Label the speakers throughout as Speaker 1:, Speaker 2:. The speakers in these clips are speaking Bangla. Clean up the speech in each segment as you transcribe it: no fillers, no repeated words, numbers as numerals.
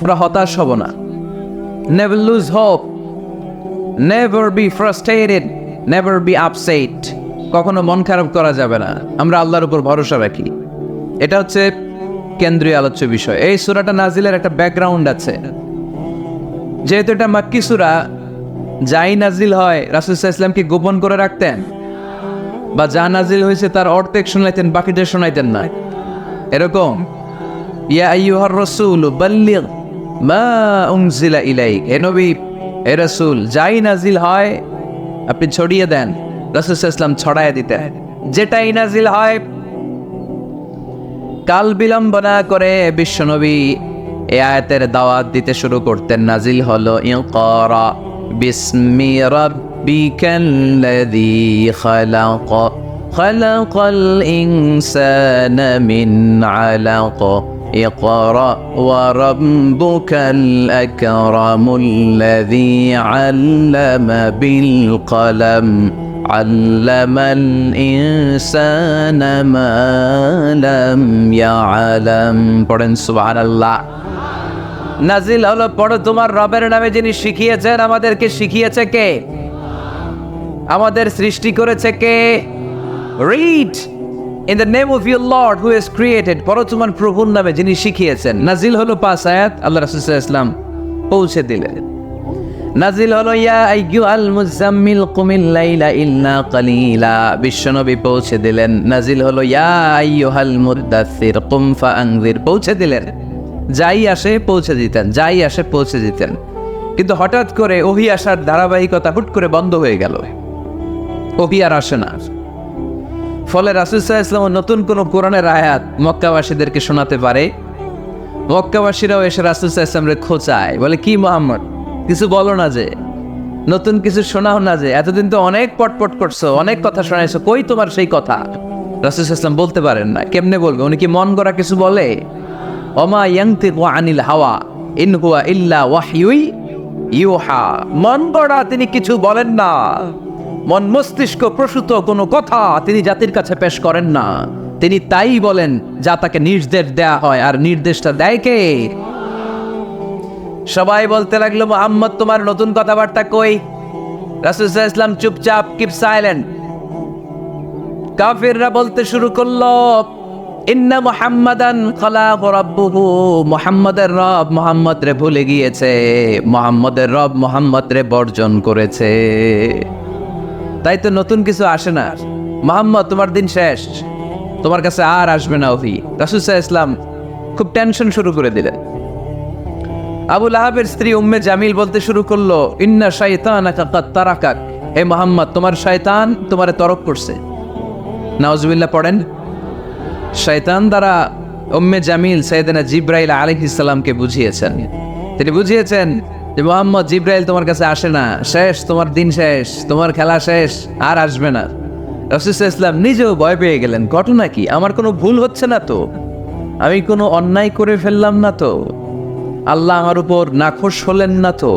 Speaker 1: আমরা হতাশ হব না। Never lose hope, never be frustrated, never be upset. কখনো মন খারাপ করা যাবে না, আমরা আল্লাহর উপর ভরসা রাখি। এটা হচ্ছে কেন্দ্রীয় আলোচ্য বিষয়। এই সূরাটা নাজিলের একটা ব্যাকগ্রাউন্ড আছে। যেহেতু এটা মাক্কি সূরা, যাই নাজিল হয় রাসূল সাল্লাল্লাহু আলাইহি ওয়াসাল্লাম কি গোপন করে রাখতেন? বা যা নাজিল হয়েছে তার অর্ধেক শোনাইতেন, বাকিটা শোনাইতেন না? এরকম ইয়া আইয়ুহার রাসূল বাল্লিগ মা উনজিলা ইলাইক, হে নবী, হে রাসূল, যাই নাজিল হয় আপনি ছড়িয়ে দেন। রাসূল সাল্লাল্লাহু আলাইহি ওয়াসাল্লাম ছড়ায় দিতেন। যেটাই নাজিল হয় কাল বিলম্ব না করে বিশ্বনবী এই আয়াতের দাওয়াত দিতে শুরু করতেন। নাজিল হলো ইকরা বিসমি রাব্বিকাল্লাযী খালাক খালাকাল ইনসানা মিন আলাক ইকরা ওয়া রাব্বুকাল আকরামুল্লাযী আল্লামা বিল কলম আল্লামাল ইনসানা মা লাম ইয়ালাম। পড়েন সুবহানাল্লাহ। নাজিল হলো, পড়ো, তোমার রবের নামে যিনি শিখিয়েছেন। আমাদেরকে শিখিয়েছে কে? আমাদের সৃষ্টি করেছে কে? Read in the name of your lord who has created. পড়ো তোমার প্রভুর নামে যিনি শিখিয়েছেন। নাজিল হলো 5 আয়াত, আল্লাহ রাসূল সাল্লাল্লাহু আলাইহি ওয়াসাল্লাম পৌঁছে দিলেন। নাজিল হলো ইয়া আইয়ুহাল মুজাম্মিল কুমিল লাইলা ইল্লা কালিলা, বিশ্বনবী পৌঁছে দিলেন। নাজিল হলো ইয়া আইয়ুহাল মুদাথ্থির কুম ফাআনযির, পৌঁছে দিলেন। যাই আসে পৌঁছে দিতেন, যাই আসে পৌঁছে দিতেন। কিন্তু হঠাৎ করে ওহী আসার ধারাবাহিকতা হুট করে বন্ধ হয়ে গেল, ওহী আর আসে না। ফলে রাসূল সাল্লাল্লাহু আলাইহি ওয়াসাল্লাম নতুন কোন কোরআনের আয়াত মক্কাবাসীদেরকে শোনাতে পারে। মক্কাবাসীরাও এসে রাসূল সাল্লাল্লাহু আলাইহি ওয়াসাল্লামকে খোঁচায়, বলে কি মুহাম্মদ, কিছু বলো না যে, নতুন কিছু শোনাও না যে, এতদিন তো অনেক পটপট করছো, অনেক কথা শোনাইছো, কই তোমার সেই কথা? রাসূল সাল্লাল্লাহু আলাইহি ওয়াসাল্লাম বলতে পারেন না। কেমনে বলবে? উনি কি মন গড়া কিছু বলে? ওমা ইয়ানতিকু আনিল হাওয়া ইন হুয়া ইল্লা ওয়াহয়ুই ইউহা। মন গড়া তিনি কিছু বলেন না, মন মস্তিষ্ক প্রসূত কোনো কথা তিনি জাতির কাছে পেশ করেন না। তিনি তাই বলেন যা তাকে নির্দেশ দেয়া হয়। আর নির্দেশটা দেয় কে? সবাই বলতে লাগলো, মুহাম্মদ তোমার নতুন কথাবার্তা কই? রাসূল সাল্লাল্লাহু আলাইহি ওয়াসাল্লাম চুপচাপ, কিপ সাইলেন্ট। কাফিররা বলতে শুরু করলো, ইন্না মুহাম্মাদান খালাক রাব্বুহু, মুহাম্মাদের রব মুহাম্মদ রে ভুলে গিয়েছে, মুহাম্মাদের রব মুহাম্মদ রে বর্জন করেছে। তাই তো নতুন কিছু আসে না। মুহাম্মদ তোমার দিন শেষ, তোমার কাছে আর আসবে না ওহী। রাসূল সাল্লাল্লাহু আলাইহি ওয়াসাল্লাম খুব টেনশন শুরু করে দিলেন। আবু লাহাবের স্ত্রী উম্মে জামিল বলতে শুরু করলো, ইন্না শাইতানাকা কাদ তারাকাক, হে মুহাম্মদ তোমার শয়তান তোমারে তরক করছে। নাউজুবিল্লাহ পড়েন। শয়তান দ্বারা উম্মে জামিল সাইয়েদনা জিবরাইল আলাইহিস সালামকে বুঝিয়েছেন। তিনি বুঝিয়েছেন যে মুহাম্মদ, জিবরাইল তোমার কাছে আসে না, শেষ, তোমার দিন শেষ, তোমার খেলা শেষ, আর আসবে না। রাসূল সাল্লাল্লাহু আলাইহি ওয়াসাল্লাম নিজেও ভয় পেয়ে গেলেন। ঘটনা কি? আমার কোনো ভুল হচ্ছে না তো? আমি কোনো অন্যায় করে ফেললাম না তো? আল্লাহ আমার উপর নাখোশ হলেন না তো?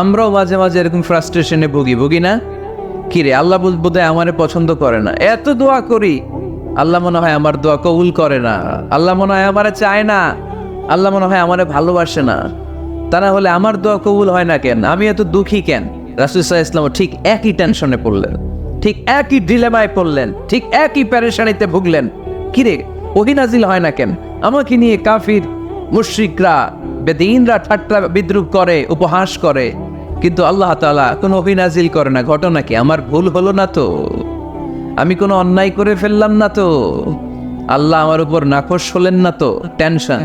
Speaker 1: আমরাও মাঝে মাঝে এরকম ফ্রাস্ট্রেশনে ভুগি না? কিরে, আল্লাহ বোধহয় আমারে পছন্দ করে না, এত দোয়া করি, আল্লাহ মনে হয় আমার দোয়া কবুল করে না, আল্লাহ মনে হয় আমারে চায় না, আল্লাহ মনে হয় আমারে ভালোবাসে না। তা না হলে আমার দোয়া কবুল হয় না কেন? আমি এত দুঃখী কেন? রাসূল সাল্লাল্লাহু আলাইহি ওয়াসাল্লাম ঠিক একই টেনশনে পড়লেন, ঠিক একই ডিলেমায় পড়লেন, ঠিক একই পেরেশানিতে ভুগলেন। কিরে, ওহী নাজিল হয় না কেন? আমাকে নিয়ে কাফির মুশরিকরা বেদিনরা ঠাট্টা বিদ্রুপ করে, উপহাস করে, কিন্তু আল্লাহ তাআলা কোনো ওহী নাজিল করে না। ঘটনা কি? আমার ভুল হলো না তো? আমি কোনো অন্যায় করে ফেললাম না তো? আল্লাহ আমার উপর নাখোশ হলেন না তো? টেনশন।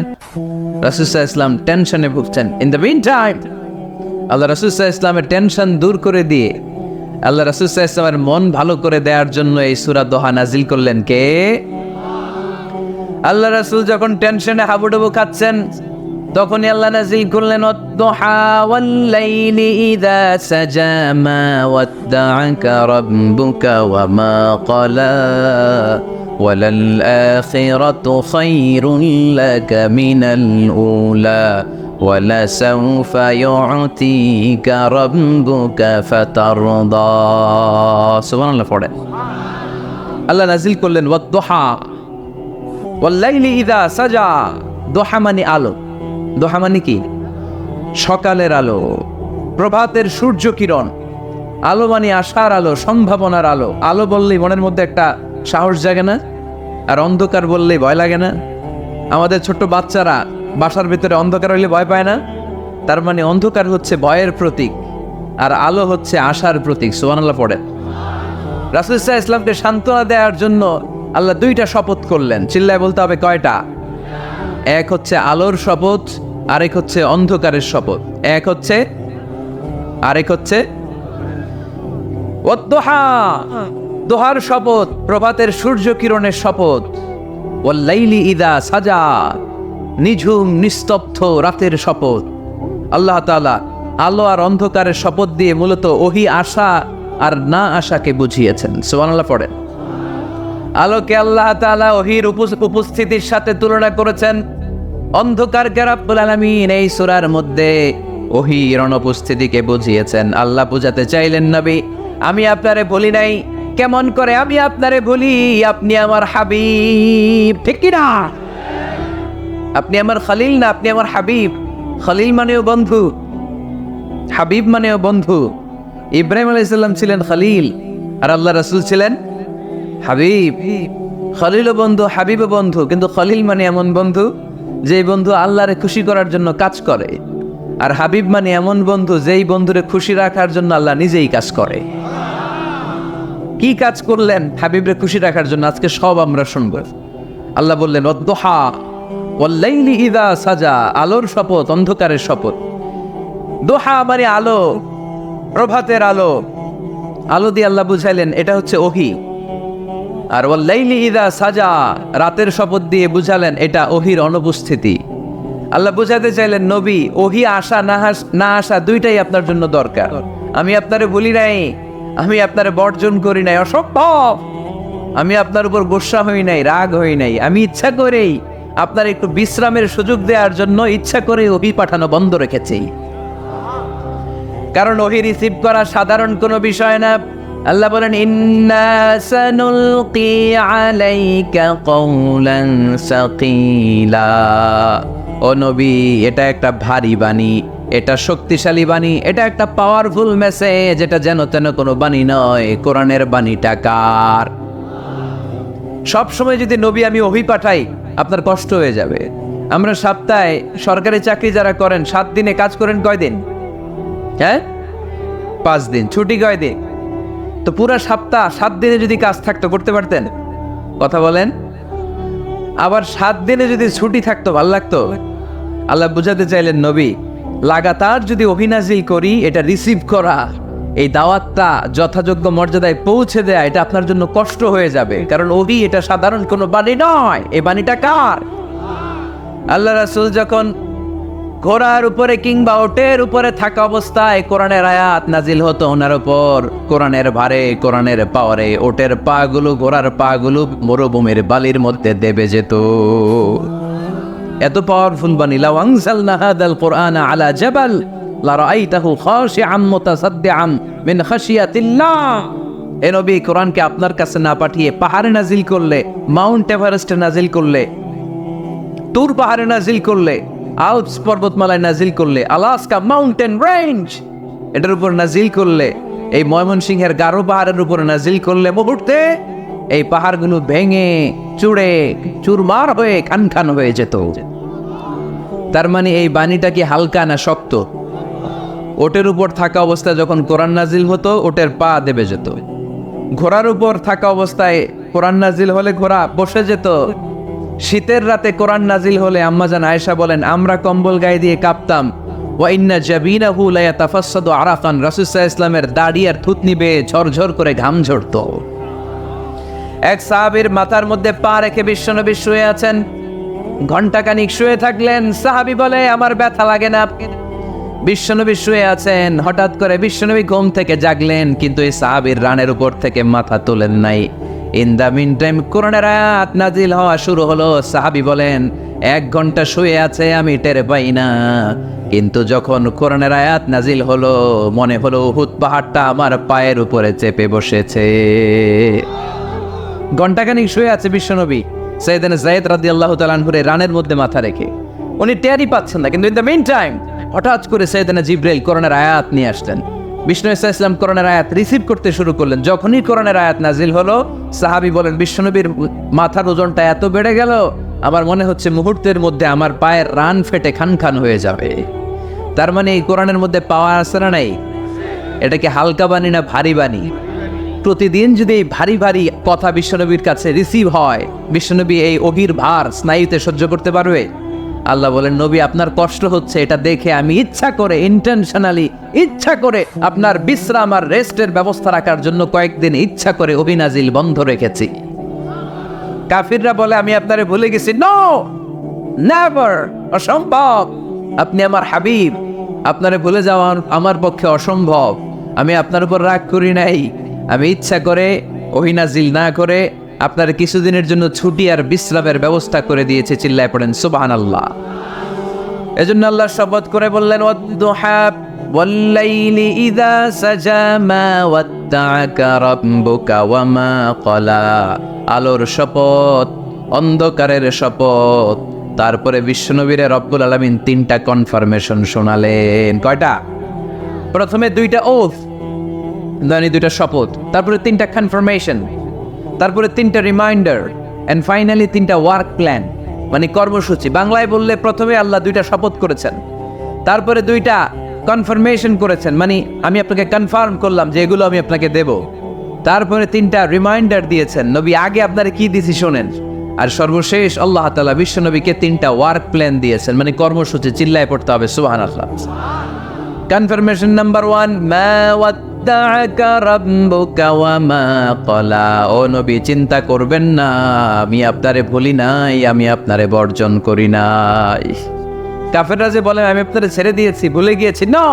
Speaker 1: রাসূল সাল্লাল্লাহু আলাইহি ওয়াসাল্লাম টেনশনে ভুগছেন। ইন দ্য মিন টাইম আল্লাহ রাসূল সাল্লাল্লাহু আলাইহি ওয়াসাল্লামের টেনশন দূর করে দিয়ে, আল্লাহ রাসূল সাল্লাল্লাহু আলাইহি ওয়াসাল্লামের মন ভালো করে দেওয়ার জন্য এই সূরা দোহা নাজিল করলেন কে? আল্লাহ রাসূল যখন টেনশনে হাবুডুবু খাচ্ছেন, তখনই আল্লাহ নাজিল করলেন, ওয়াদ-দুহা ওয়াল-লাইলি ইযা সাজা মা ওয়াদ্দাআকা রাব্বুকা ওয়া মা ক্বালা ওয়ালাল আখিরাতু খায়রুন লাকা মিনাল উলা ওয়ালাসাউফা ইউ'তিকা রাব্বুকা ফাতারদা। সুবহানাল্লাহ পড়ে। আল্লাহ নাজিল করলেন ওয়াদ-দুহা ওয়াল-লাইলি ইযা সাজা। দোহা মানে আলো, দোহা মানে কি? সকালের আলো, প্রভাতের সূর্য কিরণ। আলো মানে আশার আলো, সম্ভাবনার আলো। আলো বললেই মনের মধ্যে একটা সাহস জাগে না? আর অন্ধকার বললেই ভয় লাগে না? আমাদের ছোট্ট বাচ্চারা বাসার ভিতরে অন্ধকার হইলে ভয় পায় না? তার মানে অন্ধকার হচ্ছে ভয়ের প্রতীক, আর আলো হচ্ছে আশার প্রতীক। সুবহানাল্লাহ পড়েন। রাসূল সাল্লাল্লাহু আলাইহি ইসলামকে সান্ত্বনা দেওয়ার জন্য আল্লাহ দুইটা শপথ করলেন। চিল্লায় বলতে হবে কয়টা? এক হচ্ছে আলোর শপথ, আরেক হচ্ছে অন্ধকারের শপথ। এক হচ্ছে, আরেক হচ্ছে ওয়াদ-দুহা, দোহার শপথ, প্রভাতের সূর্য কিরণের শপথ। ওয়াল-লাইলি ইযা সাজা, নিঝুম নিস্তব্ধ রাতের শপথ। আল্লাহ তাআলা আলো আর অন্ধকারের শপথ দিয়ে মূলত ওহী আশা আর না আশাকে বুঝিয়েছেন। সুবহানাল্লাহ পড়েন। আলোকে আল্লাহ তাআলা ওহীর উপস্থিতির সাথে তুলনা করেছেন। অন্ধকারকে রব্বুল আলামিন এই সূরার মধ্যে ওহীর অনুপস্থিতিকে বুঝিয়েছেন। আল্লাহ বুঝাতে চাইলেন, নবী আমি আপনারে বলি নাই, কেমন করে আমি আপনারে বলি? আপনি আমার হাবিব, ঠিক কি না? আপনি আমার খলিল না, আপনি আমার হাবিব। খলিল মানেও বন্ধু, হাবিব মানেও বন্ধু। ইব্রাহিম আলাইহিস সালাম ছিলেন খলিল, আর আল্লাহ রাসূল ছিলেন হাবিব। খলিলও বন্ধু, হাবিবও বন্ধু, কিন্তু খলিল মানে এমন বন্ধু যেই বন্ধু আল্লাহরে খুশি করার জন্য কাজ করে, আর হাবিব মানে এমন বন্ধু যেই বন্ধুরে খুশি রাখার জন্য আল্লাহ নিজেই কাজ করে। কি কাজ করলেন হাবিবরে খুশি রাখার জন্য? আজকে সব আমরা শুনব। আল্লাহ বললেন ওয়াদ-দুহা ওয়াল-লাইলি ইযা সাজা, আলোর শপথ, অন্ধকারের শপথ। দোহা মানে আলো, প্রভাতের আলো। আলো দিয়ে আল্লাহ বুঝাইলেন এটা হচ্ছে ওহী। আর ওয়াল-লাইলি ইযা সাজা, রাতের শপথ দিয়ে বুঝালেন এটা ওহীর অনুপস্থিতি। আল্লাহ বুঝাতে চাইলেন, নবী ওহী আসা না আসা দুইটাই আপনার জন্য দরকার। আমি আপনারে বলি নাই, আমি আপনারে বর্জন করি নাই, অসম্ভব। আমি আপনার উপর গোসা হই নাই, রাগ হই নাই। আমি ইচ্ছা করেই আপনার একটু বিশ্রামের সুযোগ দেওয়ার জন্য ইচ্ছা করে ওহী পাঠানো বন্ধ রেখেছি। কারণ ওহী রিসিভ করা সাধারণ কোনো বিষয় না। আল্লাহ বলেন ইন্না সানুলকি আলাইকা কওলান সাকিলা। ও নবী, এটা একটা ভারী বাণী, এটা শক্তিশালী বাণী, এটা একটা পাওয়ারফুল মেসেজ। এটা যেন তেন কোনো বাণী নয়, কোরআনের বাণীটা কার? সব সময় যদি নবী আমি ওহী পাঠাই আপনার কষ্ট হয়ে যাবে। আমরা সপ্তাহে সরকারি চাকরি যারা করেন 7 দিনে কাজ করেন কয় দিন? হ্যাঁ, 5 দিন। ছুটি কয় দিন? তো পুরা সপ্তাহ 7 দিনে যদি কাজ থাকতো করতে পারতেন? কথা বলেন। আবার 7 দিনে যদি ছুটি থাকতো ভাল লাগতো? আল্লাহ বুঝাতে চাইলেন, নবী লাগাতার যদি অভিনাজিল করি, এটা রিসিভ করা, এই দাওয়াতটা যথাযোগ্য মর্যাদায় পৌঁছে দেয়া, এটা আপনার জন্য কষ্ট হয়ে যাবে। কারণ ওহী এটা সাধারণ কোনো বাণী নয়। এই বাণীটা কার? আল্লাহ রাসূল যখন ঘোড়ার উপরে কিংবা ওটের উপরে থাকা অবস্থায় কোরআনের আয়াত নাজিল হতো ওনার উপর, কোরআনের ভারে, কোরআনের পাওয়ারে ওটের পা গুলো, ঘোড়ার পা গুলো মরুভূমির বালির মধ্যে দেবে যেত। এত পাওয়ারফুল বাণী। লাউ আনজালনা হাদাল কুরআনা আলা জাবাল লারাআইতাহু খাশিআম মুতাসাদ্দিআম মিন খাশিয়াতিল্লাহ। এ নবী, কোরআনকে আপনার কাছে না পাঠিয়ে পাহাড়ে নাজিল করলে, মাউন্ট এভারেস্টে নাজিল করলে, তুর পাহাড়ে নাজিল করলে, আল্পস পর্বতমালায় নাজিল করলে, আলাস্কা মাউন্টেন রেঞ্জ এটার উপর নাজিল করলে, এই ময়মনসিংহের গারো পাহাড়ের উপর নাজিল করলে, মুহূর্তে এই পাহাড়গুলো ভেঙে চুড়ে চুরমার হয়ে খান খান হয়ে যেত। তার মানে এই বাণীটা কি হালকা না শক্ত? ওটের উপর থাকা অবস্থায় যখন কোরআন নাজিল হতো, ওটের পা দেবে যেত। ঘোড়ার উপর থাকা অবস্থায় কোরআন নাজিল হলে ঘোড়া বসে যেত। শীতের রাতে কোরআন নাজিল হলে আম্মাজান আয়েশা বলেন, আমরা কম্বল গায়ে দিয়ে কাঁপতাম। ওয়া ইন্না জাবিনাহু লা ইয়াতাফাসসাদু আরাকান, রাসূল সাল্লাল্লাহু আলাইহি ওয়াসাল্লামের দাড়ি আর থুতনি বেয়ে ঝরঝর করে ঘাম ঝরতো। এক সাহাবীর মাথার মধ্যে পা রেখে বিশ্বনবী শুয়ে আছেন। ঘণ্টাখানিক শুয়ে থাকলেন। সাহাবী বলে, আমার ব্যথা লাগে না। বিশ্বনবী শুয়ে আছেন, হঠাৎ করে বিশ্বনবী ঘুম থেকে জাগলেন, কিন্তু এই সাহাবীর রানের উপর থেকে মাথা তোলেন নাই। ইন দ্য মিন টাইম কোরআনের আয়াত নাজিল হওয়া শুরু হলো। সাহাবী বলেন, 1 ঘন্টা শুয়ে আছে আমি টের পাই না, কিন্তু যখন কোরআনের আয়াত নাজিল হলো মনে হলো উহুদ পাহাড়টা আমার পায়ের উপরে চেপে বসেছে। ঘণ্টাখানিক শুয়ে আছে বিশ্বনবী সাইয়েদনা যায়েদ রাদিয়াল্লাহু তাআলা আনহুর রানের মধ্যে মাথা রেখে। উনি টেরই পাচ্ছেন না, কিন্তু ইন দ্য মেইন টাইম হঠাৎ করে সাইয়েদনা জিবরাইল কোরআনের আয়াত নিয়ে আসলেন। বিষ্ণু ইসলাম কোরআনের আয়াত রিসিভ করতে শুরু করলেন। যখনই কোরআনের আয়াত নাজিল হলো, সাহাবী বলেন বিশ্বনবীর মাথার ওজনটা এত বেড়ে গেল, আমার মনে হচ্ছে মুহূর্তের মধ্যে আমার পায়ের রান ফেটে খান খান হয়ে যাবে। তার মানে এই কোরআনের মধ্যে পাওয়া আছে না নাই? এটা কি হালকা বাণী না ভারী বাণী? প্রতিদিন যদি এই ভারী ভারী কথা বিশ্বনবীর কাছে রিসিভ হয়, বিশ্বনবী এই অহির ভার স্নায়ুতে সহ্য করতে পারবে? আল্লাহ বলেন, নবী আপনার কষ্ট হচ্ছে, এটা দেখে আমি ইচ্ছা করে ইন্টেনশনালি ইচ্ছা করে আপনার বিশ্রাম আর রেস্টের ব্যবস্থা রাখার জন্য কয়েকদিন ইচ্ছা করে অভিনাজিল বন্ধ রেখেছি। কাফিররা বলে আমি আপনারে ভুলে গেছি। নো, নেভার, অসম্ভব। আপনি আমার হাবিব, আপনারে ভুলে যাওয়া আমার পক্ষে অসম্ভব। আমি আপনার উপর রাগ করি নাই, আমি ইচ্ছা করে ওহিনাজিল না করে আপনার কিছুদিনের জন্য ছুটি আর বিশ্রামের ব্যবস্থা করে দিয়েছে। চিল্লায় পড়েন সুবহানাল্লাহ। এজন্য আল্লাহ শপথ করে বললেন, ওয়াদ-দুহা ওয়াল-লাইলি ইযা সাজা মা ওয়াদ্দাআকা রাব্বুকা ওয়া মা ক্বালা। আলোর শপথ, অন্ধকারের শপথ। তারপরে বিশ্বনবীর রব্বুল আলামিন তিনটা কনফার্মেশন শোনালেন। কয়টা? প্রথমে দুইটা ওথ, মানে দুইটা শপথ, তারপরে তিনটা কনফার্মেশন, তারপরে তিনটা রিমাইন্ডার, এন্ড ফাইনালি তিনটা ওয়ার্ক প্ল্যান, মানে কর্মসূচি। বাংলায় বললে প্রথমে আল্লাহ দুইটা শপথ করেছেন, তারপরে দুইটা কনফার্মেশন করেছেন, মানে আমি আপনাকে কনফার্ম করলাম যে এগুলো আমি আপনাকে দেব। তারপরে তিনটা রিমাইন্ডার দিয়েছেন, নবী আগে আপনারা কি দিছি শোনেন। আর সর্বশেষ আল্লাহ তাআলা বিশ্ব নবীকে তিনটা ওয়ার্ক প্ল্যান দিয়েছেন, মানে কর্মসূচি। চিল্লায় পড়তে হবে সুবহানাল্লাহ। কনফার্মেশন নাম্বার 1, মা ওয়াদ্দাআকা রাব্বুকা ওয়া মা ক্বালা। ও নবী, চিন্তা করবেন না, আমি আপনারে ভুলি নাই, আমি আপনারে বর্জন করি নাই। কাফেররা যে বলে আমি আপনারে ছেড়ে দিয়েছি, ভুলে গিয়েছি, নো,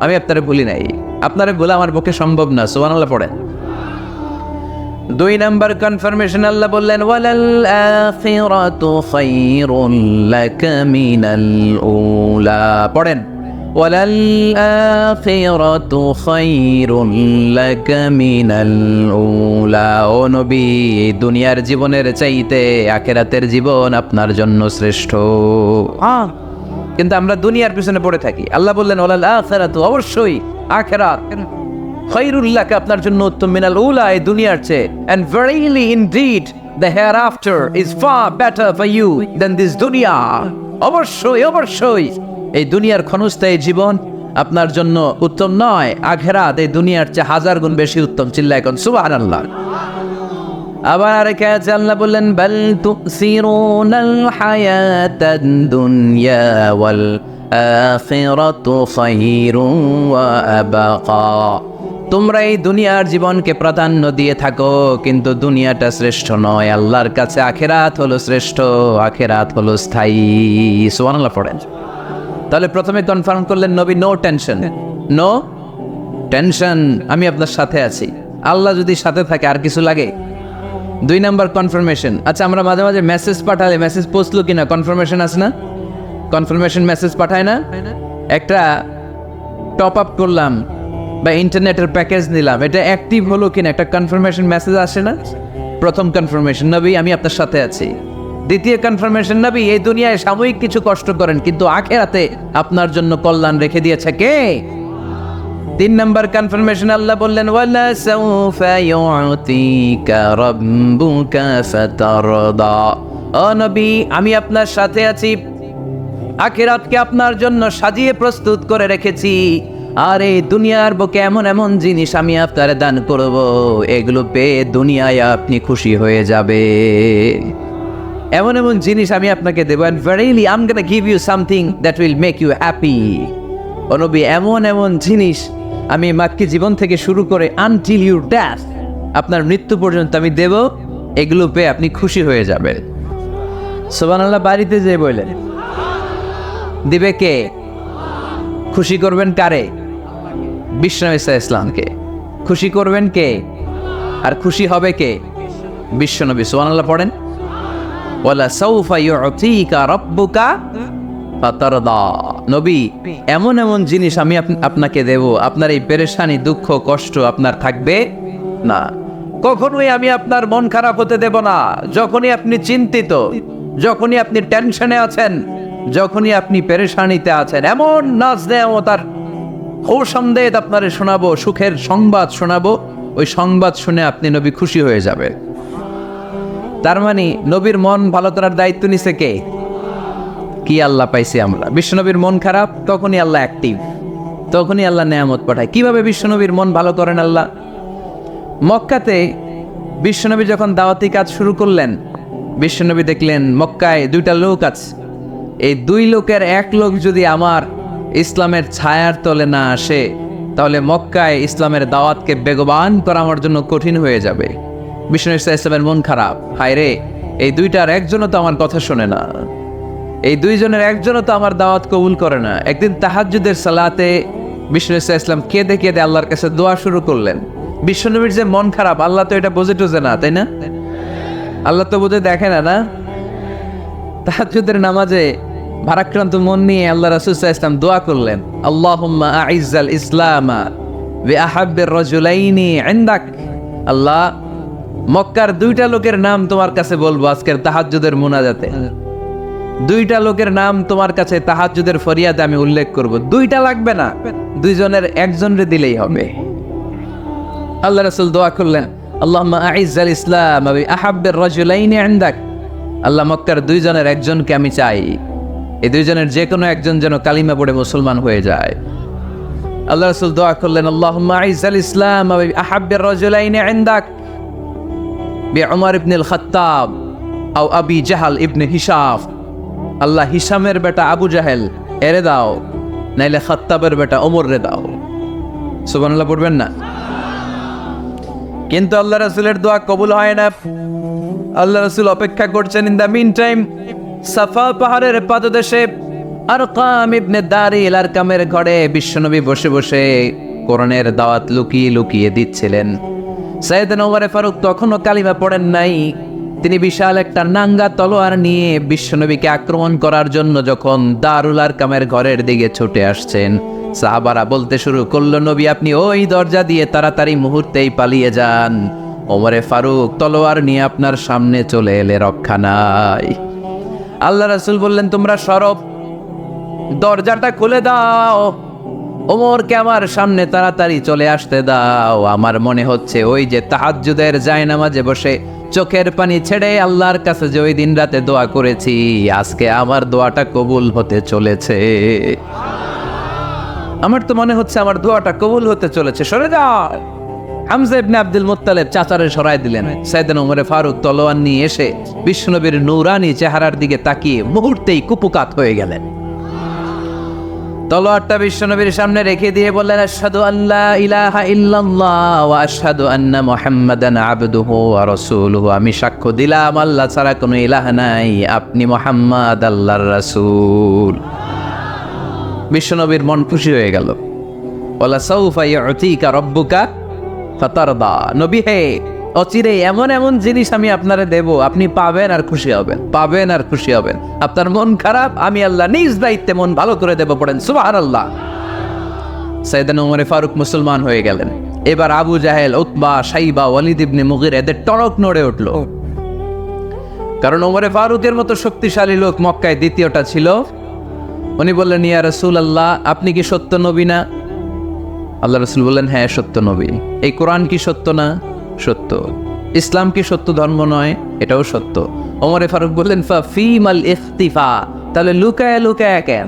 Speaker 1: আমি আপনারে ভুলি নাই, আপনারে ভুলা আমার পক্ষে সম্ভব না। সুবহানাল্লাহ পড়েন। 2 নাম্বার কনফার্মেশন, আল্লাহ বললেন, ওয়ালাল আখিরাতু খায়রুল লাকা মিনাল উলা। পড়েন, ওয়ালাল আখিরাতু খায়রুল লাকা মিনাল উলা। ও নবী, এই দুনিয়ার জীবনের চাইতে আখিরাতের জীবন আপনার জন্য শ্রেষ্ঠ। কিন্তু আমরা দুনিয়ার পিছনে পড়ে থাকি। আল্লাহ বললেন, ওয়ালাল আখিরাতু, অবশ্যই আখিরাত, খায়রুল লাকা, আপনার জন্য উত্তম, মিনাল উলা, এই দুনিয়ার চেয়ে, and verily indeed the hereafter is far better for you than this dunya. অবশ্যই অবশ্যই এই দুনিয়ার ক্ষণস্থায়ী জীবন আপনার জন্য উত্তম নয়, আখিরাত এই দুনিয়ার চেয়ে 1000 গুণ বেশি উত্তম। চিল্লায় কোন সুবহানাল্লাহ। আবার আরেকটা আয়াতে আল্লাহ বললেন, বাল তুসিরুনাল হায়াতাদ দুনিয়া ওয়াল আখিরাতু খায়রুন ওয়া আবাকা। তোমরা এই দুনিয়ার জীবনকে প্রাধান্য দিয়ে থাকো, কিন্তু দুনিয়াটা শ্রেষ্ঠ নয়, আল্লাহর কাছে আখিরাত হলো শ্রেষ্ঠ, আখিরাত হলো স্থায়ী। সুবহানাল্লাহ পড়েন। তাহলে প্রথমে কনফার্ম করলেন নবী, নো টেনশন, নো টেনশন, আমি আপনার সাথে আছি। আল্লাহ যদি সাথে থাকে আর কিছু লাগে? 2 নাম্বার কনফার্মেশন। আচ্ছা, আমরা মাঝে মাঝে মেসেজ পাঠালে মেসেজ পৌঁছলো কিনা কনফার্মেশন আছে না? কনফার্মেশন মেসেজ পাঠায় না? একটা টপ আপ করলাম বা ইন্টারনেটের প্যাকেজ নিলাম, এটা অ্যাক্টিভ হলো কিনা একটা কনফার্মেশন মেসেজ আসে না? প্রথম কনফার্মেশন, নবী আমি আপনার সাথে আছি। দ্বিতীয় কনফার্মেশন, নবী এই দুনিয়ায় সাময়িক কিছু কষ্ট করেন, কিন্তু আখিরাতে আপনার জন্য কল্যাণ রেখে দিয়েছে কে? 3 নাম্বার কনফার্মেশন, আল্লাহ বললেন, ওয়ালা সাউফা ইউতিকা রাব্বুকা ফাতারদা। ও নবী, আমি আপনার সাথে আছি, আখিরাতকে আপনার জন্য সাজিয়ে প্রস্তুত করে রেখেছি, আর এই দুনিয়ার বুকে এমন এমন জিনিস আমি আপনার দান করব, এগুলো পেয়ে দুনিয়ায় আপনি খুশি হয়ে যাবে। এমন এমন জিনিস আমি আপনাকে দেব, and verily I'm gonna give you something that will make you happy. ও নবী, এমন এমন জিনিস আমি মাক্কি জীবন থেকে শুরু করে until your death, আপনার মৃত্যু পর্যন্ত আমি দেব, এগুলো পেয়ে আপনি খুশি হয়ে যাবেন। সুবহানাল্লাহ। বাড়িতে যেয়ে বললেন, দিবে কে? খুশি করবেন কারে? বিষ্ণু ইসলামকে। খুশি করবেন কে? আর খুশি হবে কে? বিশ্বনবী। সুবহানাল্লাহ পড়েন। ওয়ালা সাউফা ইউতিকা রাব্বুকা ফাতারদা। নবী, এমন এমন জিনিস আমি আপনাকে দেব, আপনার এই পেরেশানি, দুঃখ, কষ্ট আপনার থাকবে না। কখনোই আমি আপনার মন খারাপ হতে দেব না। যখনই আপনি চিন্তিত, যখনই আপনি টেনশনে আছেন, যখনই আপনি পেরেশানিতে আছেন, এমন নাজ নেয়ামতার খোশামদেদ আপনারে শোনাবো, সুখের সংবাদ শোনাবো, ওই সংবাদ শুনে আপনি নবী খুশি হয়ে যাবে। তার মানে নবীর মন ভালো করার দায়িত্ব নিছে কে? কি আল্লাহ পাইছি আমরা। বিশ্বনবীর মন খারাপ, তখনই আল্লাহ অ্যাক্টিভ, তখনই আল্লাহ নেয়ামত পাঠায়। কিভাবে বিশ্বনবীর মন ভালো করেন আল্লাহ? মক্কাতে বিশ্বনবী যখন দাওয়াতি কাজ শুরু করলেন, বিশ্বনবী দেখলেন মক্কায় দুইটা লোক আছে, এই দুই লোকের এক লোক যদি আমার ইসলামের ছায়ার তলে না আসে, তাহলে মক্কায় ইসলামের দাওয়াতকে বেগবান করা আমার জন্য কঠিন হয়ে যাবে। বিশ্বনবী ইসলামের মন খারাপ, হায় রে, এই দুইটার একজনও তো আমার কথা শোনে না, এই দুইজনের একজনও তো আমার দাওয়াত কবুল করে না। একদিন তাহাজ্জুদের সালাতে বিশ্বনবী ইসলাম কেঁদে কেঁদে আল্লাহর কাছে দোয়া শুরু করলেন। বিশ্বনবীর যে মন খারাপ, আল্লাহ তো এটা বোঝে টোঝে না, তাই না? আল্লাহ তো বোঝে দেখে না, না? তাহাজ্জুদের নামাজে ভারাক্রান্ত মন নিয়ে আল্লাহ রাসূল সাল্লাল্লাহু আলাইহি ওয়াসাল্লাম দোয়া করলেন, আল্লাহুম্মা আইজ্জাল ইসলামা বিআহাব্বির রাজুলাইনি ইনদাক। আল্লাহ, মক্কার দুইটা লোকের নাম তোমার কাছে বলবো আজকের তাহাজ্জুদের মুনাজাতে, দুইটা লোকের নাম তোমার কাছে তাহাজ্জুদের ফরিয়াদে আমি উল্লেখ করব। দুইটা লাগবে না, দুইজনের একজনরে দিলেই হবে। আল্লাহ রাসূল দোয়া করলেন, আল্লাহুম্মা আইজ্জাল ইসলাম বিআহাব্বির রাজুলাইনি ইনদাক। আল্লাহ, মক্কার দুইজনের একজনকে আমি চাই, এই দুইজনের যে কোনো একজন যেন কালিমা পড়ে মুসলমান হয়ে যায়। আল্লাহ রাসূল দোয়া করলেন, আল্লাহুম্মা আইজ্জাল ইসলাম বিআহাব্বির রাজুলাইনি ইনদাক বিউমর ইবনুল খাত্তাব আও আবি জাহল ইবনে হিশাম। আল্লাহ, হিশামের বেটা আবু জাহেল এরে দাও, নাইলে খাত্তাবের বেটা ওমর রে দাও। সুবহানাল্লাহ পড়বেন না? কিন্তু আল্লাহ রাসূলের দোয়া কবুল হয় না। আল্লাহ রাসূল অপেক্ষা করছেন। ইন দ্য মিন টাইম সাফা পাহাড়ের পাদদেশে আরকাম ইবনে দারিল আরকামের ঘরে বিশ্বনবী বসে বসে কোরআনের দাওয়াত লুকিয়ে লুকিয়ে দিচ্ছিলেন। সাইয়েদনা ওমর ফারুক তখনও কালিমা পড়েন নাই। তিনি বিশাল একটা নাঙ্গা তলোয়ার নিয়ে বিশ্বনবীকে আক্রমণ করার জন্য যখন দারুল আরকামের ঘরের দিকে ছুটে আসছেন, সাহাবারা বলতে শুরু করলো, নবী আপনি ওই দরজা দিয়ে তাড়াতাড়ি মুহূর্তেই পালিয়ে যান, ওমরে ফারুক তলোয়ার নিয়ে আপনার সামনে চলে এলে রক্ষা নাই। আল্লাহ রাসূল বললেন, তোমরা সরব, দরজাটা খুলে দাও, ওমরকে আমার সামনে তাড়াতাড়ি চলে আসতে দাও। আমার মনে হচ্ছে ওই যে তাহাজ্জুদের জায়নামাজে বসে চোখের পানি ছেড়ে আল্লাহর কাছে যে ওই দিন রাতে দোয়া করেছি, আজকে আমার দোয়াটা কবুল হতে চলেছে। আমার তো মনে হচ্ছে আমার দোয়াটা কবুল হতে চলেছে, সরে যাও। হামজা ইবনে আব্দুল মুত্তালিব চাচারে সরাই দিলেন। সাইয়েদনা ওমর ফারুক তলোয়ার নিয়ে এসে বিশ্বনবীর নূরানি চেহারার দিকে তাকিয়ে মুহূর্তেই কুপুকাত হয়ে গেলেন। তলোয়ারটা বিশ্বনবীর সামনে রেখে দিয়ে বললেন, আশহাদু আল্লা ইলাহা ইল্লাল্লাহ ওয়া আশহাদু আন্না মুহাম্মাদান আবদুহু ওয়া রাসূলুহু। আমি সাক্ষ্য দিলাম আল্লাহ ছাড়া কোনো ইলাহ নাই, আপনি মুহাম্মদ আল্লাহর রাসূল। বিশ্বনবীর মন খুশি হয়ে গেল। ওয়ালা সাউফা ইউতিকা রাব্বুকা ফাতারদা। নবী হে, অচিরে এমন এমন জিনিস আমি আপনারে দেব, আপনি পাবেন আর খুশি হবেন, পাবেন আর খুশি হবেন। আপনার মন খারাপ, আমি আল্লাহ নিজ দায়িত্বে মন ভালো করে দেব। পড়েন সুবহানাল্লাহ। সাইয়েদনা ওমর ফারুক মুসলমান হয়ে গেলেন। এবার আবু জাহেল, উতবা, শাইবা, ওয়ালিদ ইবনে মুগীরা এদের টনক নড়ে উঠল। কারণ ওমর ফারুকের মতো শক্তিশালী লোক মক্কায় দ্বিতীয়টা ছিল। উনি বললেন, ইয়া রাসূলুল্লাহ, আপনি কি সত্য নবী না? আল্লাহ রাসূল বললেন, হ্যাঁ সত্য নবী। এই কোরআন কি সত্য না? সত্য। ইসলাম কি সত্য ধর্ম নয়? এটাও সত্য। ওমর ফারুক বললেন, ফাফিমাল ইখতিফা, তাহলে লুকায় লুকায় কেন?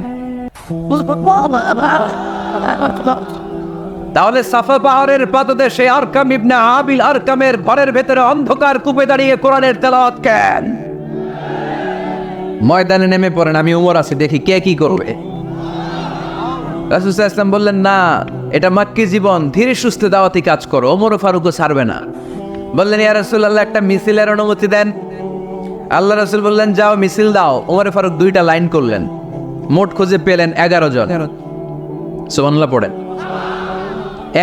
Speaker 1: তাহলে সাফা পাহাড়ের পাদদেশে আরকাম ইবনে আবিল আরকামের ঘরের ভেতরে অন্ধকার কূপে দাঁড়িয়ে কোরআনের তেলাওয়াত কেন? ময়দানে নেমে পড়েন, আমি উমর আছি, দেখি কে কি করবে। রাসূল সাল্লাল্লাহু আলাইহি ওয়াসাল্লাম বললেন, না, এটা মাক্কি জীবন, ধীরে সুস্থে দাওয়াতি কাজ করো, ওমর ফারুকও ছাড়বে না। বললেন, ইয়া রাসূলুল্লাহ, একটা মিছিলের অনুমতি দেন। আল্লাহ রাসূল বললেন, যাও মিছিল দাও। ওমর ফারুক দুইটা লাইন করলেন, মোট খুঁজে পেলেন 11 জন। সুবহানাল্লাহ পড়েন।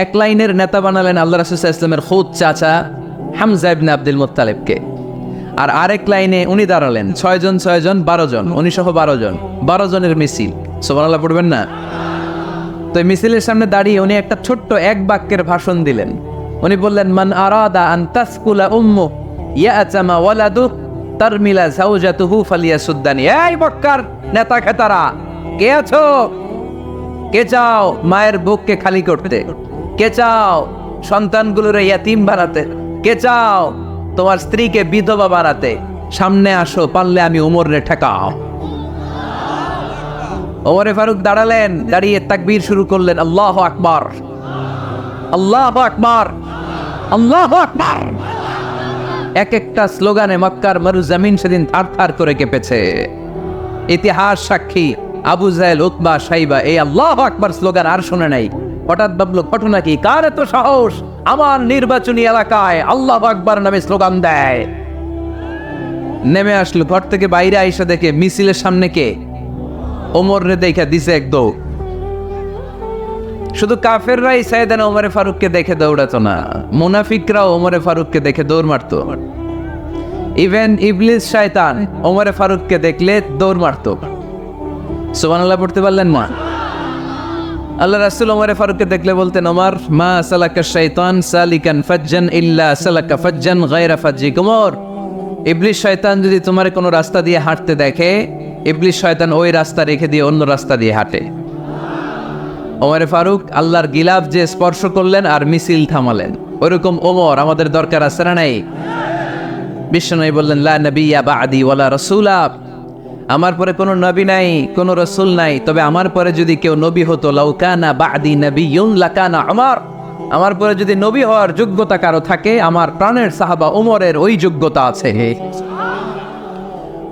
Speaker 1: এক লাইনের নেতা বানালেন আল্লাহ রাসূল সাল্লাল্লাহু আলাইহি ওয়াসাল্লামের খুদ চাচা হামজা ইবনে আব্দুল মুত্তালিবকে। আর আরেক লাইনে উনি দাঁড়ালেন 6 জন 6 জন 12 জন, উনি সহ 12 জন, 12 জনের মিছিল। সুবহানাল্লাহ পড়বেন না? তো মিছিলের সামনে দাঁড়িয়ে উনি একটা ছোট্ট এক বাক্যের ভাষণ দিলেন। উনি বললেন, মান আরাদা আন তাসকুলা উম্মু ইয়াতামা ওয়ালাদু তারমিলা যাওজাতুহু ফালিয়াসুদ্দানি। এই মক্কার নেতা খেতারা, কে আছো? কে চাও মায়ের বুককে খালি করতে? কে চাও সন্তানগুলোর ইয়াতিম বানাতে? কে চাও তোমার স্ত্রীকে বিধবা বানাতে? সামনে আসো, পারলে আমি ওমরে ঠেকাও। ওমরে ফারুক দাঁড়ালেন, দাঁড়িয়ে তাকবীর শুরু করলেন, আল্লাহু আকবার, আল্লাহু আকবার, আল্লাহু আকবার। এক একটা স্লোগানে মক্কার মরুজমিন সেদিন থারথার করে কেঁপেছে। ইতিহাস সাক্ষী, আবু জাহেল, উতবা, সাইবা এই আল্লাহু আকবার স্লোগান আর শুনে নাই। হঠাৎ ভাবলো ঘটনা কি, কার এত সাহস আমার নির্বাচনী এলাকায় আল্লাহু আকবার নামে স্লোগান দেয়। নেমে আসলো, ঘর থেকে বাইরে আইসা দেখে মিছিলের সামনে কে? ওমর রে দেখা দিছে এক দৌড়। শুধু কাফেররাই সাইয়েদনা ওমরে ফারুককে দেখে দৌড়াতো না, মুনাফিকরাও ওমরে ফারুককে দেখে দৌড় মারতো। ইভেন ইবলিস শয়তান ওমরে ফারুককে দেখলে দৌড় মারতো। সুবহানাল্লাহ পড়তে পারলেন না? আল্লাহ রাসূল ওমরে ফারুককে দেখলে বলতেন, ওমর মা সালাকা শাইতান সালিকান ফাজ্জান ইল্লা সালাকা ফাজ্জান গায়রা ফাজ্জিক। ওমর, ইবলিস শয়তান যদি তোমার কোনো রাস্তা দিয়ে হাঁটতে দেখে, ইবলিস শয়তান ওই রাস্তা রেখে দিয়ে অন্য রাস্তা দিয়ে হাঁটে। ওমরে ফারুক আল্লাহর গিলাফ যে স্পর্শ করলেন আর মিছিল থামালেন, ওরকম ওমর আমাদের দরকার আছে না নাই? বিশ্বনবী বললেন, লা নবিয়্যা বা'দি ওয়ালা রাসূলা, আমার পরে কোনো নবী নাই, কোনো রাসূল নাই, তবে আমার পরে যদি কেউ নবী হতো, লাউ কানা বা'দি নবিয়্যুন লাকানা উমর, আমার পরে যদি নবী হওয়ার যোগ্যতা কারো থাকে, আমার প্রাণের সাহাবা ওমরের ওই যোগ্যতা আছে।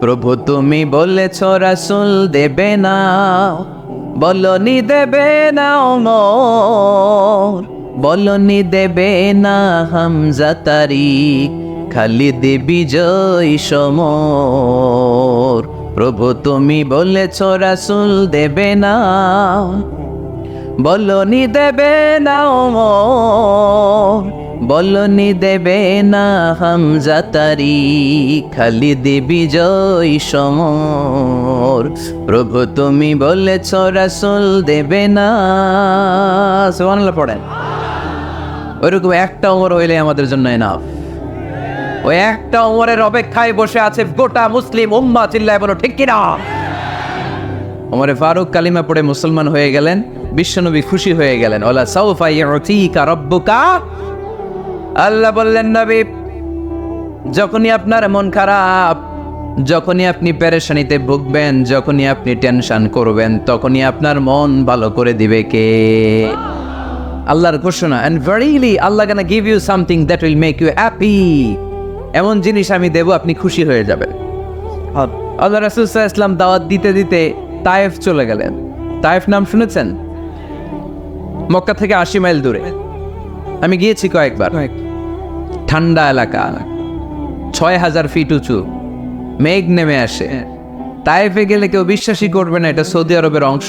Speaker 1: প্রভু তুমি বলেছ রাসূল দেবে না, বলনি দেবে না ওমর, বলনি দেবে না হামজা তারিক, খালিদ বিজয় সমর। প্রভু তুমি বলেছ রাসূল দেবে না, বলনি দেবে না ওমর, বলনি দেবে না হামজা তারিক, খালিদ বিজয় সমর। প্রভু তুমি বলেছ রাসূল দেবে না। সুবহানাল্লাহ পড়েন। ওইরকম একটা ওমর হইলে আমাদের জন্য এনাফ। ওই একটা ওমরের অপেক্ষায় বসে আছে গোটা মুসলিম উম্মাহ, চিল্লায় বলো ঠিক কিনা? ওমরে ফারুক কালিমা পড়ে মুসলমান হয়ে গেলেন, বিশ্বনবী খুশি হয়ে গেলেন। ওয়ালা সাউফা ইউতিকা রাব্বুকা, আল্লাহ বললেন নবী, যখনই আপনার মন খারাপ, যখনই আপনি পেরেশানিতে ভুগবেন, যখনই আপনি টেনশন করবেন, তখনই আপনার মন ভালো করে দিবে কে? আল্লাহর ঘোষণা, and verily Allah gonna give you something that will make you happy, এমন জিনিস আমি দেব, আপনি খুশি হয়ে যাবেন। আল্লাহ রাসূল সাল্লাল্লাহু আলাইহি ওয়াসাল্লাম দাওয়াত দিতে দিতে তায়েফ চলে গেলেন। তায়েফ নাম শুনেছেন? মক্কা থেকে 80 মাইল দূরে। আমি গিয়েছি কয়েকবার। ঠান্ডা এলাকা, 6000 ফিট উঁচু, মেঘ নেমে আসে। তায়েফে গেলে কেউ বিশ্বাসই করবে না এটা সৌদি আরবের অংশ।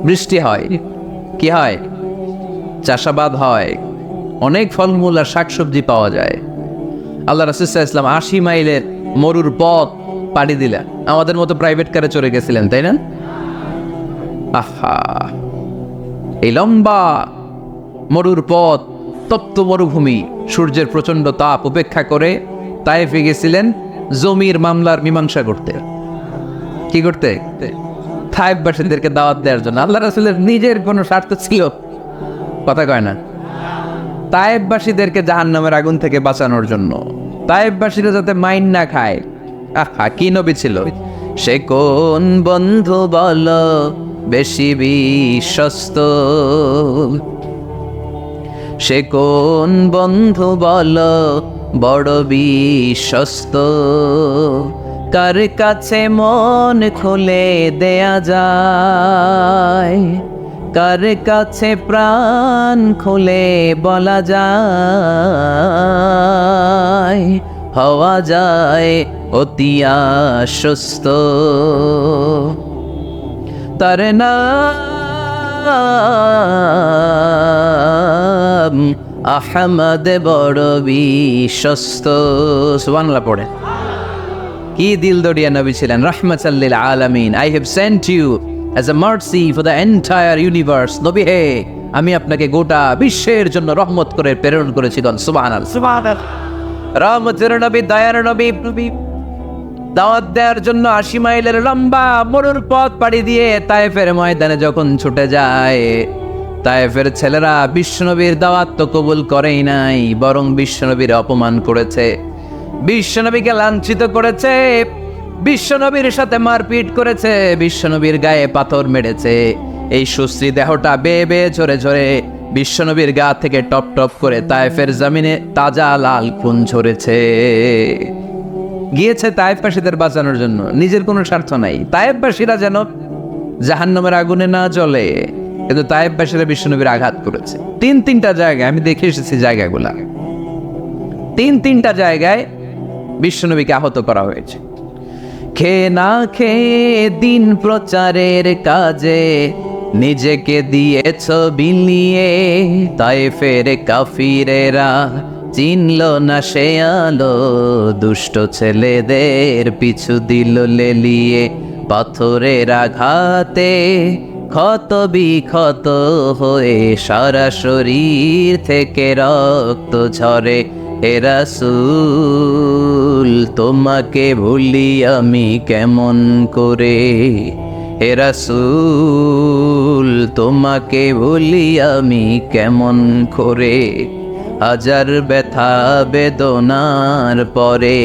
Speaker 1: বৃষ্টি হয়, কি হয়? চাষাবাদ হয়, অনেক ফলমূল আর শাকসবজি পাওয়া যায়। আল্লাহ রাসূল সাল্লাল্লাহু আলাইহি ওয়াসাল্লাম 80 মাইলের মরুর পথ পাড়ি দিলেন। আমাদের মতো প্রাইভেট কারে চড়ে গেছিলেন, তাই না? আহা, এই লম্বা মরুর পথ, তপ্ত মরুভূমি, সূর্যের প্রচন্ড তাপ উপেক্ষা করে তায়েফে গেছিলেন জমির মামলার মীমাংসা করতে। কি করতে? তায়েফবাসীদেরকে দাওয়াত দেওয়ার জন্য। আল্লাহ রাসূলের নিজের কোনো স্বার্থ ছিল? কথা কয় না। তায়েফবাসীদেরকে জাহান্নামের আগুন থেকে বাঁচানোর জন্য, তায়েফবাসীরা যাতে মাইন না খায়। আহা, কি নবী ছিল! সে কোন বন্ধু বল বেশি বিশ্বস্ত, সে কোন বন্ধু বল বড় বিশ্বস্ত, কার কাছে মন খুলে দেয়া যায়, কার কাছে প্রাণ খুলে বলা যায়, হওয়া যায় অতি আশ্বস্ত। তার নাম আহমদ বড় বিশ্বস্ত। সুবহানাল্লাহ পড়ে। কি দিল দরিয়া নবী ছিলেন, রাহমাতাল লিল আলামিন। I have sent you as a mercy for the entire universe. নবী হে, আমি আপনাকে গোটা বিশ্বের জন্য রহমত করে প্রেরণ করেছি। সুবহানাল্লাহ, সুবহানাল্লাহ। রহমতের নবী, দয়ার নবী, দাওয়াত দেওয়ার জন্য 80 মাইলের লম্বা মরুর পথ পাড়ি দিয়ে তায়েফের ময়দানে যখন ছুটে যায়, তায়েফের ছেলেরা বিশ্বনবীর দাওয়াত তো কবুল করেই নাই, বরং বিশ্বনবীর অপমান করেছে, বিশ্বনবীকে লাঞ্ছিত করেছে, বিশ্বনবীর সাথে মারপিট করেছে, বিশ্বনবীর গায়ে পাথর মেরেছে। এই সুশ্রী দেহটা বেয়ে বেয়ে ঝরে ঝরে বিশ্বনবীর গা থেকে টপ টপ করে তায়েফের জমিনে তাজা লাল খুন ঝরেছে। গিয়েছে তায়েফবাসীদের বাঁচানোর জন্য, নিজের কোনো স্বার্থ নাই। তায়েফবাসীরা যেন জাহান্নামের আগুনে না জ্বলে, কিন্তু তায়েফবাসীরা বিশ্বনবীর আঘাত করেছে। তিনটা জায়গায় আমি দেখে এসেছি, জায়গাগুলা তিনটা জায়গায় বিশ্বনবীকে আহত করা হয়েছে। খেয়ে না খেয়ে দিন প্রচারের কাজে নিজেকে দিয়েছ বিলিয়ে, তায়েফের কাফিরেরা চিনল না সে আলো, দুষ্ট ছেলেদের পিছু দিল লেলিয়ে, পাথরের আঘাতে ক্ষত বিক্ষত হয়ে সারা শরীর থেকে রক্ত ঝরে। হে রাসূল তোমাকে ভুলি আমি কেমন করে, হে রাসূল তোমাকে ভুলি আমি কেমন করে, হাজার ব্যথা বেদনার পরে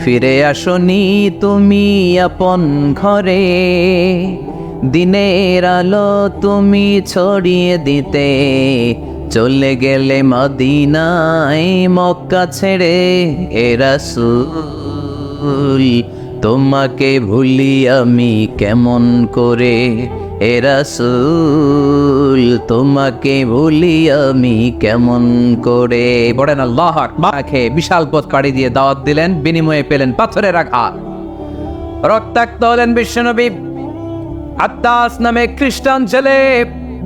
Speaker 1: ফিরে আসনি তুমি আপন ঘরে, দিনের আলো তুমি ছড়িয়ে দিতে, চলে গেলে মদিনায় মক্কা ছেড়ে। হে রাসূল তোমাকে ভুলি আমি কেমন করে, হে রাসূল তোমাকে ভুলি আমি কেমন করে। বলেন আল্লাহু আকবার। বিশাল পথ পাড়ি দিয়ে দাওয়াত দিলেন, বিনিময়ে পেলেন পাথরের আঘাত, রক্তাক্ত হলেন বিশ্বনবী। আত্তাস নামে খ্রিস্টান ছেলে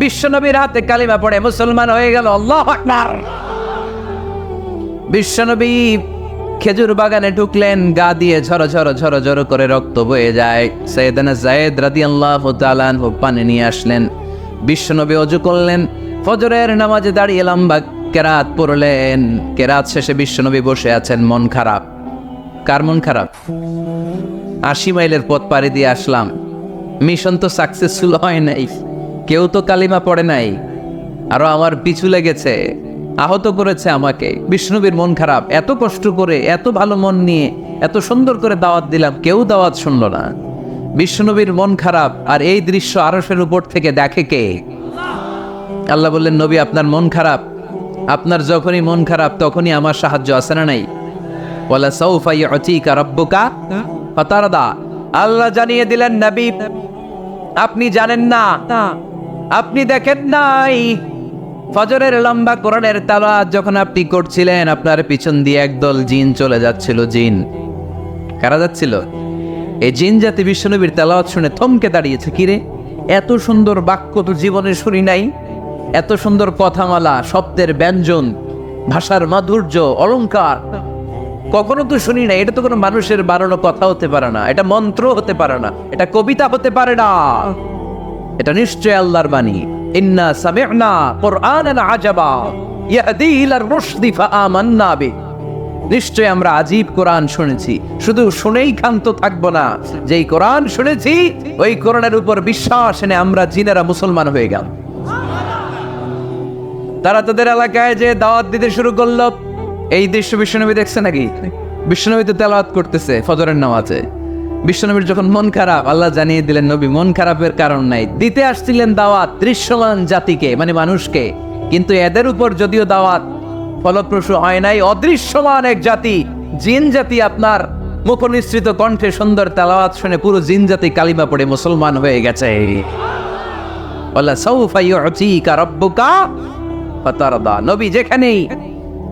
Speaker 1: বিশ্বনবীর হাতে কালিমা পড়ে মুসলমান হয়ে গেল। আল্লাহু আকবার। বিশ্বনবী খেজুর বাগানে ঢুকলেন, গা দিয়ে ঝরো ঝরো ঝরো ঝরো করে রক্ত বয়ে যায়। সাইয়েদনা যায়েদ রাদিয়াল্লাহু তাআলা আনহু পানি নিয়ে আসলেন। বিশ্বনবী ওযু করলেন, ফজরের নামাজে দাঁড়িয়ে লম্বা কেরাত পড়লেন। কেরাত শেষে বিশ্বনবী বসে আছেন, মন খারাপ। কার মন খারাপ? 80 মাইলের পথ পাড়ি দিয়ে আসলাম, মিশন তো সাকসেসফুল হয় নাই, কেউ তো কালিমা পড়ে নাই, আরো আমার পিছু লেগেছে, আহত করেছে আমাকে। বিষ্ণুবীর মন খারাপ। এত কষ্ট করে, এত ভালো মন নিয়ে, এত সুন্দর করে দাওয়াত দিলাম, কেউ দাওয়াত শুনল না। বিষ্ণুবীর মন খারাপ। আর এই দৃশ্য আরশের উপর থেকে দেখে কে? আল্লাহ বললেন, নবী আপনার মন খারাপ, আপনার যখনই মন খারাপ তখনই আমার সাহায্য আছে না নাই? ওয়ালা সাউফা ইউতিকা রাব্বুকা ফাতারদা। আল্লাহ জানিয়ে দিলেন, নবী আপনি জানেন না, আপনি দেখেন নাই, ফজরের লম্বা কোরআনের তেলাওয়াত যখন আপনি করছিলেন, আপনার পিছন দিয়ে একদল জিন চলে যাচ্ছিল। জিন কারা যাচ্ছিল? এই জিন জাতি বিশ্বনবীর তেলাওয়াত শুনে থমকে দাঁড়িয়েছে। কিরে, এত সুন্দর বাক্য তো জীবনে শুনি নাই, এত সুন্দর কথামালা, শব্দের ব্যঞ্জন, ভাষার মাধুর্য, অলংকার কখনো তো শুনি না। এটা তো কোনো মানুষের বানানো কথা হতে পারে না, এটা মন্ত্র হতে পারে না, এটা কবিতা হতে পারে না, এটা নিশ্চয় আল্লাহর বাণী। ইন্না সামি'না কুরআনান আজাবা ইয়াহদি ইলার রুশদি ফাআমান্না বিহি। নিশ্চয় আমরা আজীব কোরআন শুনেছি, শুধু শুনেই ক্ষান্ত থাকবো না, যেই কোরআন শুনেছি ওই কোরআনের উপর বিশ্বাস এনে আমরা জিনেরা মুসলমান হয়ে গেলাম। তারা তাদের এলাকায় যে দাওয়াত দিতে শুরু করলো। এই দৃশ্য বিশ্বনবী দেখছে নাকি? বিশ্বনবী তো তেলাওয়াত করতেছে ফজরের নামাজে। বিশ্বনবীর যখন মন খারাপ, আল্লাহ জানিয়ে দিলেন, নবী মন খারাপের কারণ নাই, দিতে আসছিলেন দাওয়াত দৃশ্যমান জাতিকে, মানে মানুষকে, কিন্তু এদের উপর যদিও দাওয়াত ফলপ্রসূ হয় নাই, অদৃশ্যমান এক জাতি, জিন জাতি আপনার মুখনিসৃত কণ্ঠে সুন্দর তেলাওয়াত শুনে পুরো জিন জাতি কালিমা পড়ে মুসলমান হয়ে গেছে। ওয়ালা সাউফা ইউতিকা রাব্বুকা ফাতারদা। নবী যেখানেই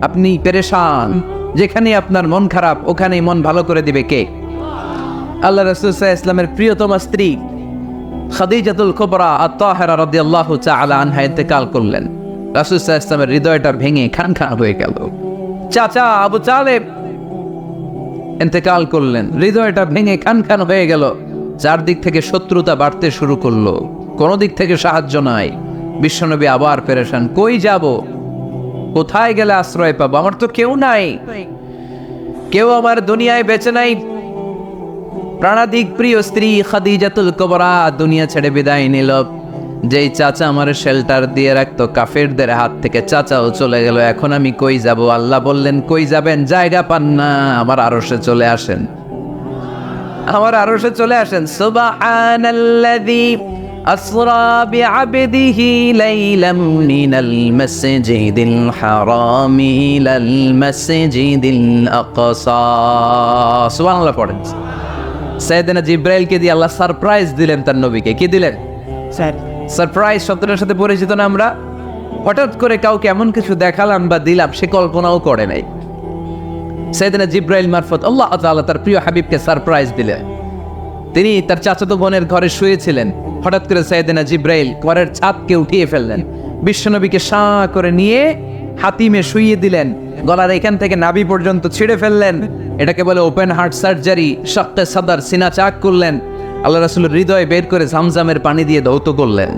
Speaker 1: আপনি পেরেশান, যেখানে আপনার মন খারাপ, ওখানেই মন ভালো করে দিবে কে? আল্লাহ রাসূল সাল্লাল্লাহু আলাইহি ওয়াসাল্লামের প্রিয়তমা স্ত্রী খাদিজাতুল কুবরা আত-তাহেরা রাদিয়াল্লাহু তাআলা আনহা ইন্তেকাল করলেন। রাসূল সাল্লাল্লাহু আলাইহি ওয়াসাল্লামের হৃদয়টা ভেঙে খান খান হয়ে গেল। চাচা আবু তালেব ইন্তেকাল করলেন, হৃদয়টা ভেঙে খান খান হয়ে গেল। চারদিক থেকে শত্রুতা বাড়তে শুরু করলো, কোনো দিক থেকে সাহায্য নাই। বিশ্বনবী আবার পেরেশান, কই যাব, কোথায় গেলে আশ্রয় পাবো, আমার তো কেউ নাই। কেউ আমার দুনিয়ায় বেঁচে নাই। প্রাণাধিক প্রিয় স্ত্রী খাদিজাতুল কুবরা দুনিয়া ছেড়ে বিদায় নিল। যেই চাচা আমার শেল্টার দিয়ে রাখতো কাফেরদের হাত থেকে, চাচাও চলে গেল। এখন আমি কই যাব? আল্লাহ বললেন, কই যাবেন? জায়গা পান না, আমার আরশে চলে আসেন, আমার আরশে চলে আসেন। সুবহানাল্লাযী আসরা বিআবদিহি লাইলাম মিনাল মাসজিদিল হারামি ইলাল মাসজিদিল আকসা। সুবহানাল্লাহ পড়েন। সাইয়েদনা জিব্রাইলকে দিয়ে আল্লাহ সারপ্রাইজ দিলেন তার নবীকে। কি দিলেন? সারপ্রাইজ শব্দটার সাথে পরিচিত না আমরা? হঠাৎ করে কাউকে এমন কিছু দেখালাম বা দিলাম সে কল্পনাও করে নাই। সাইয়েদনা জিব্রাইল মারফত আল্লাহ তাআলা তার প্রিয় হাবিবকে সারপ্রাইজ দিলেন। তিনি তার চাচাতো বোনের ঘরে শুয়েছিলেন। হঠাৎ করে সাইয়েদনা জিব্রাইল ঘরের ছাদকে উঠিয়ে ফেললেন, বিশ্বনবীকে শাঁ করে নিয়ে হাতিমে শুইয়ে দিলেন, গলার এখান থেকে নাভি পর্যন্ত ছিঁড়ে ফেললেন। এটাকে বলে ওপেন হার্ট সার্জারি। শাক্কে সাদার, সিনা চাক করলেন। আল্লাহ রাসূলের হৃদয়ে বের করে জামজামের পানি দিয়ে ধৌত করলেন।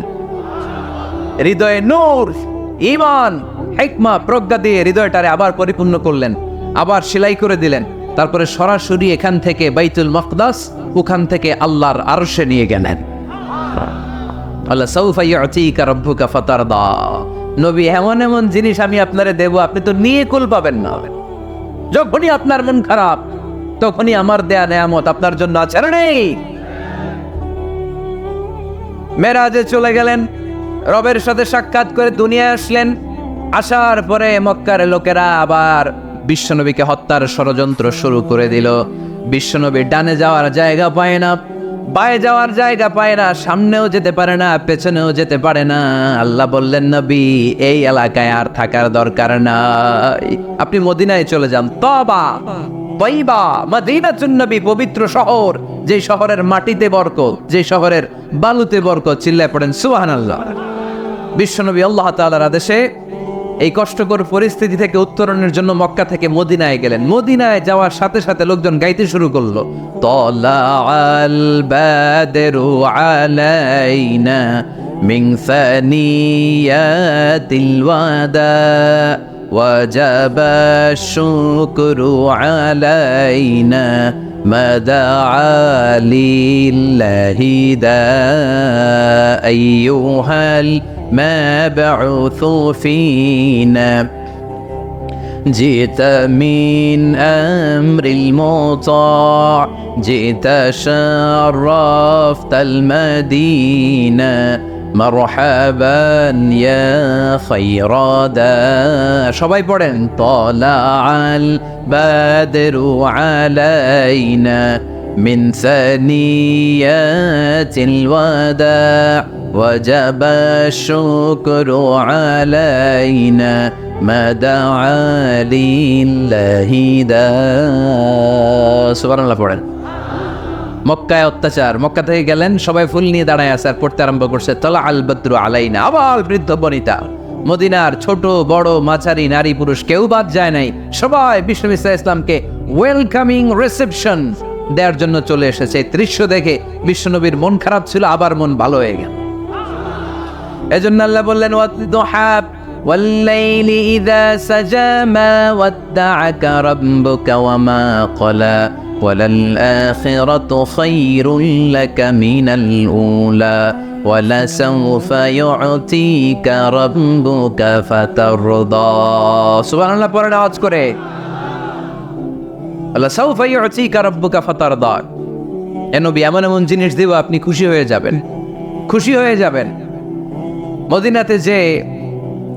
Speaker 1: হৃদয়ে নূর, ঈমান, হিকমা, প্রজ্ঞা দিয়ে হৃদয়টারে আবার পরিপূর্ণ করলেন, আবার সেলাই করে দিলেন। তারপরে সরাসরি এখান থেকে বাইতুল মাকদাস, ওখান থেকে আল্লাহর আরশে নিয়ে গেলেন। আল্লাহ সাউফা ইউতিকা রাব্বুকা ফাতারদা। নবী, এমন এমন জিনিস আমি আপনারে দেব, আপনি তো নিয়ে কুল পাবেন না। যখনই আপনার মন খারাপ তখনই আমার দেয়া নেয়ামত আপনার জন্য আছে না নেই? মেরাজে চলে গেলেন, রবের সাথে সাক্ষাৎ করে দুনিয়ায় আসলেন। আসার পরে মক্কার লোকেরা আবার বিশ্বনবীকে হত্যার ষড়যন্ত্র শুরু করে দিল। বিশ্বনবী ডানে যাওয়ার জায়গা পায় না, বায়ে যাওয়ার জায়গা পায় না, সামনেও যেতে পারে না, পেছনেও যেতে পারে না। আল্লাহ বললেন, নবী এই এলাকায় আর থাকার দরকার নাই, আপনি মদিনায় চলে যান। তবা তয়বা মদিনাতুন নবী, পবিত্র শহর, যে শহরের মাটিতে বরকত, যে শহরের বালুতে বরকত। চিল্লায় পড়েন সুবহানাল্লাহ। বিশ্বনবী আল্লাহ তাআলার আদেশে এই কষ্টকর পরিস্থিতি থেকে উত্তরণের জন্য মক্কা থেকে মদিনায় গেলেন। মদিনায় যাওয়ার সাথে সাথে লোকজন গাইতে শুরু করলো, তালাআল বাদরু আলাইনা মিন সানিয়াতিল ওয়াদা ওয়াজাবা শুকরু আলাইনা মাদাআ লিল্লাহি দা আইয়ুহাল مبعوث فينا جئت من أمر المطاع جئت شرفت المدينة مرحبا يا خير دا সবাই পড়েন طلع البدر علينا من ثنيات الوداع وجب الشكر علينا ما دعا لله دا সুবহানাল্লাহ পড়েন। মক্কায় অত্যাচার, মক্কা থেকে গেলেন, সবাই ফুল নিয়ে দাঁড়ায় আছে আর পড়তে আরম্ভ করছে, তালা আল বদরু আলাইনা। আবার বৃদ্ধ বনিতা, মদিনার ছোট বড় মাঝারি নারী পুরুষ কেউ বাদ যায় নাই, সবাই বিশ্বনবী সাল্লাল্লাহু আলাইহি ওয়াসাল্লামকে ওয়েলকামিং রিসেপশন দেওয়ার জন্য চলে এসেছে। এই দৃশ্য দেখে বিশ্বনবীর মন খারাপ ছিল, আবার মন ভালো হয়ে গেল। এজন্য আল্লাহ বললেন, ওয়াদ-দুহা ওয়াল-লাইলি ইযা সাজা মা ওয়াদ্দাআকা রাব্বুকা ওয়া মা ক্বালা ওয়ালাল-আখিরাতু খায়রুল লাকা মিনাল উলা ওয়ালাসাউফা ইউতিকা রাব্বুকা ফাতারদা। সুবহানাল্লাহ পড়েন আওয়াজ করে, আল্লাহ সাউফা ইউতিকা রাব্বুকা ফাতারদা। এ নবী, এমন এমন জিনিস দিব আপনি খুশি হয়ে যাবেন, খুশি হয়ে যাবেন। মদিনাতে যে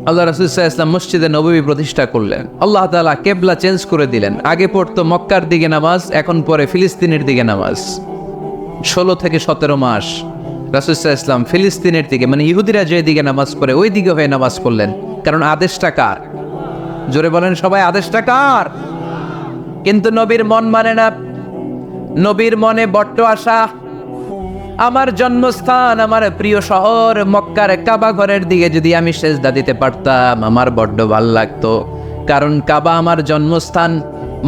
Speaker 1: আল্লাহ রাসূল সাল্লাল্লাহু আলাইহি ওয়াসাল্লাম মসজিদে নববী প্রতিষ্ঠা করলেন, আল্লাহ তাআলা কিবলা চেঞ্জ করে দিলেন। আগে পড়তো মক্কার দিকে নামাজ, এখন পড়ে ফিলিস্তিনের দিকে নামাজ। 16 থেকে 17 মাস রাসূল সাল্লাল্লাহু আলাইহি ওয়াসাল্লাম ফিলিস্তিনের দিকে, মানে ইহুদিরা যে দিকে নামাজ পড়ে ওই দিকে হয়ে নামাজ পড়লেন। কারণ আদেশটা কার? জোরে বলেন সবাই, আদেশটা কার? কিন্তু নবীর মন মানে না। নবীর মনে বড্ড আশা, আমার জন্মস্থান, আমার প্রিয় শহর মক্কার কাবা ঘরের দিকে যদি আমি সেজদা দিতে পারতাম আমার বড্ড ভালো লাগতো। কারণ কাবা আমার জন্মস্থান,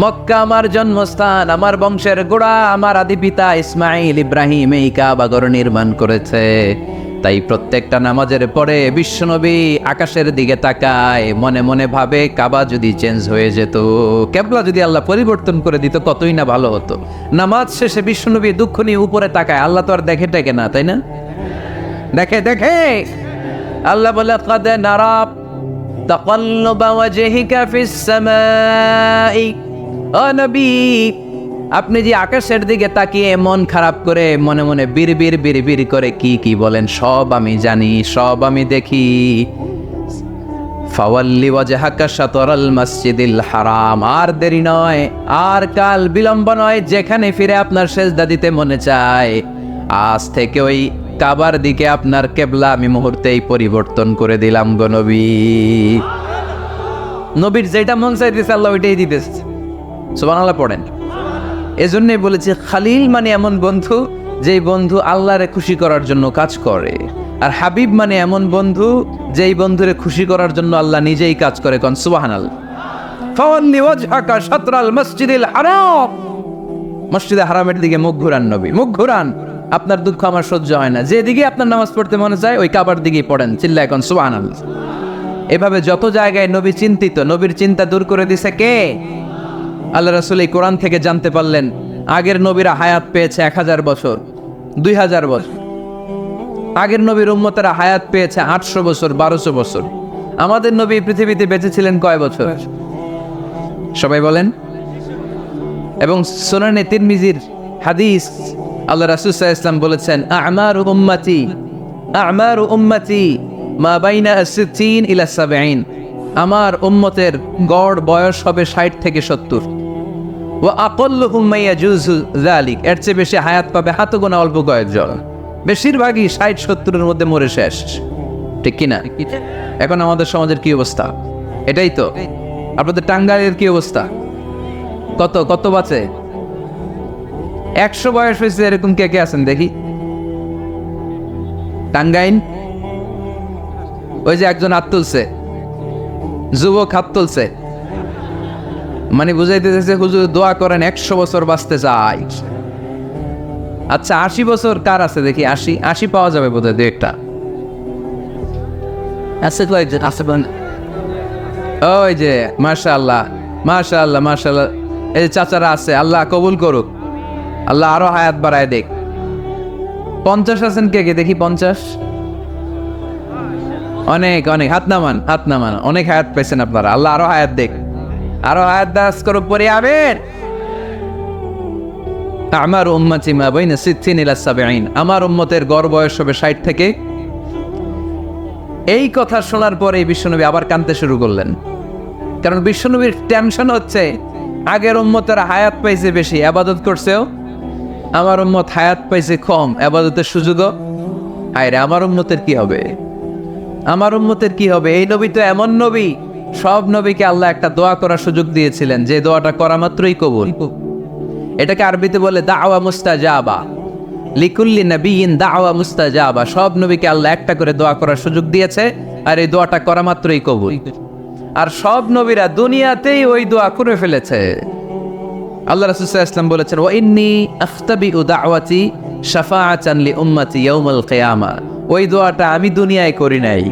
Speaker 1: মক্কা আমার জন্মস্থান, আমার বংশের গোড়া, আমার আদি পিতা ইসমাইল ইব্রাহিম এই কাবা ঘর নির্মাণ করেছে। তাই প্রত্যেকটা নামাজের পরে বিশ্বনবী আকাশের দিকে তাকায়, মনে মনে ভাবে কাবা যদি চেঞ্জ হয়ে যেত, কেবলা যদি আল্লাহ পরিবর্তন করে দিত কতই না ভালো হতো। নামাজ শেষে বিশ্বনবী দুঃখ নিয়ে উপরে তাকায়, আল্লাহ তো আর দেখে টেকে না, তাই না? দেখে দেখে আল্লাহ বলে কাদ নারা তাকাল্লুবা ওয়াজহিকা ফিস সামাই, ও নবী আপনি যে আকাশের দিকে তাকিয়ে মন খারাপ করে মনে মনে বিড়বিড় করে কি কি বলেন সব আমি জানি, সব আমি দেখি। ফাওয়াল্লি ওয়াজহাকা শাতরাল মসজিদিল হারাম, আর দেরি নয়, আর কাল বিলম্ব নয়, যেখানে ফিরে আপনার সেজদা দিতে মনে চায় আজ থেকে ওই কাবার দিকে আপনার কেবলা আমি মুহূর্তেই পরিবর্তন করে দিলাম গো নবী। নবীর যেটা মন চাইতেছে আল্লাহ ওইটাই দিতেছে। সুবহানাল্লাহ পড়েন। এজন্যই বলেছি খালিল মানে এমন বন্ধু যেই বন্ধু আল্লাহরে খুশি করার জন্য কাজ করে, আর হাবিব মানে এমন বন্ধু যেই বন্ধুরে খুশি করার জন্য আল্লাহ নিজেই কাজ করে। কোন সুবহানাল্লাহ। ফাওয়াল্লি ওয়াজহাকা শাতরাল মসজিদিল হারাম, মসজিদে হারামের দিকে মুখ ঘুরান নবী, মুখ ঘুরান, আপনার দুঃখ আমার সহ্য হয় না, যেদিকে আপনার নামাজ পড়তে মনে চায় ওই কাবার দিকেই পড়েন, চিল্লায় এখন সুবহানাল্লাহ। এভাবে যত জায়গায় নবী চিন্তিত, নবীর চিন্তা দূর করে দিছে কে? আল্লাহ রাসূল এই কোরআন থেকে জানতে পারলেন আগের নবীরা হায়াত পেয়েছে 1000 বছর, 2000 বছর। আগের নবীর উম্মতেরা হায়াত পেয়েছে 800 বছর, 1200 বছর। আমাদের নবী পৃথিবীতে বেঁচে ছিলেন কয় বছর? সবাই বলেন। এবং সুনানে তিরমিজির হাদিস, আল্লাহ রাসূল সাল্লাল্লাহু আলাইহি ওয়াসাল্লাম বলেছেন আমারু উম্মতি মা বাইনা 60 ইলা 70, আমার উম্মতের গড় বয়স হবে 60 থেকে 70। ওয়া আকাল্লুহুম মা ইয়াজুজু যালিক, এর চেয়ে বেশি হায়াত পাবে হাতে গোনা অল্প কয়েকজন, বেশিরভাগই 60-70-এর মধ্যে মরে শেষ, ঠিক কি না? এখন আমাদের সমাজের কি অবস্থা? এটাই তো। আপনাদের টাঙ্গাইলের কি অবস্থা? কত কত বাঁচে? 100 বয়স হয়েছে এরকম কে কে আছেন দেখি? টাঙ্গাইল ওই যে একজন হাত তুলছে, যুবক হাত তুলছে, মানে বুঝাইতে চাইছে হুজুর দোয়া করেন 100 বছর বাঁচতে চাই। আচ্ছা 80 বছর কার আছে দেখি? 80 পাওয়া যাবে বোধহয় দু একটা আছে তো একজন আছে। ওই যে মাশাআল্লাহ মাশাআল্লাহ মাশাআল্লাহ, এই যে চাচারা আছে, আল্লাহ কবুল করুক, আল্লাহ আরো হায়াত বাড়ায় দেখ। 50 আছেন কে কে দেখি? 50? অনেক অনেক, হাত নামান হাত নামান, অনেক হায়াত পেয়েছেন আপনারা, আল্লাহ আরো হায়াত দেখ, আরো হায়াত দাস করুক পরে। আমিন। আমার উম্মতি মা বাইনা 60 ইলা 70, আমার উম্মতের গড় বয়স হবে 60 থেকে। এই কথা শোনার পরে বিশ্বনবী আবার কাঁদতে শুরু করলেন, কারণ বিশ্বনবীর টেনশন হচ্ছে আগের উম্মতের হায়াত পাইছে বেশি, ইবাদত করছেও, আমার উম্মত হায়াত পাইছে কম, ইবাদতের সুযোগও। হায় রে, আমার উম্মতের কি হবে? আমার উম্মতের কি হবে? এই নবী তো এমন নবী, সব নবীকে আল্লাহ একটা দোয়া করার সুযোগ দিয়েছিলেন, যে দোয়াটা করা মাত্রই কবুল। এটাকে আরবিতে বলে দাওয়া মুস্তাজাবা, লিকুল্লি নবিয়িন দাওয়া মুস্তাজাবা। সব নবীকে আল্লাহ একটা করে দোয়া করার সুযোগ দিয়েছে, আর এই দোয়াটা করা মাত্রই কবুল। আর সব নবীরা দুনিয়াতেই ওই দোয়া করে ফেলেছে। আল্লাহ রাসূল সাল্লাল্লাহু আলাইহি ওয়াসাল্লাম বলেছেন ওয়া ইন্নী আখতাবিউ দাওয়াতি শাফাআতান লি উম্মতি ইয়াউমাল কিয়ামা, ওই দোয়াটা আমি দুনিয়ায় করি নাই,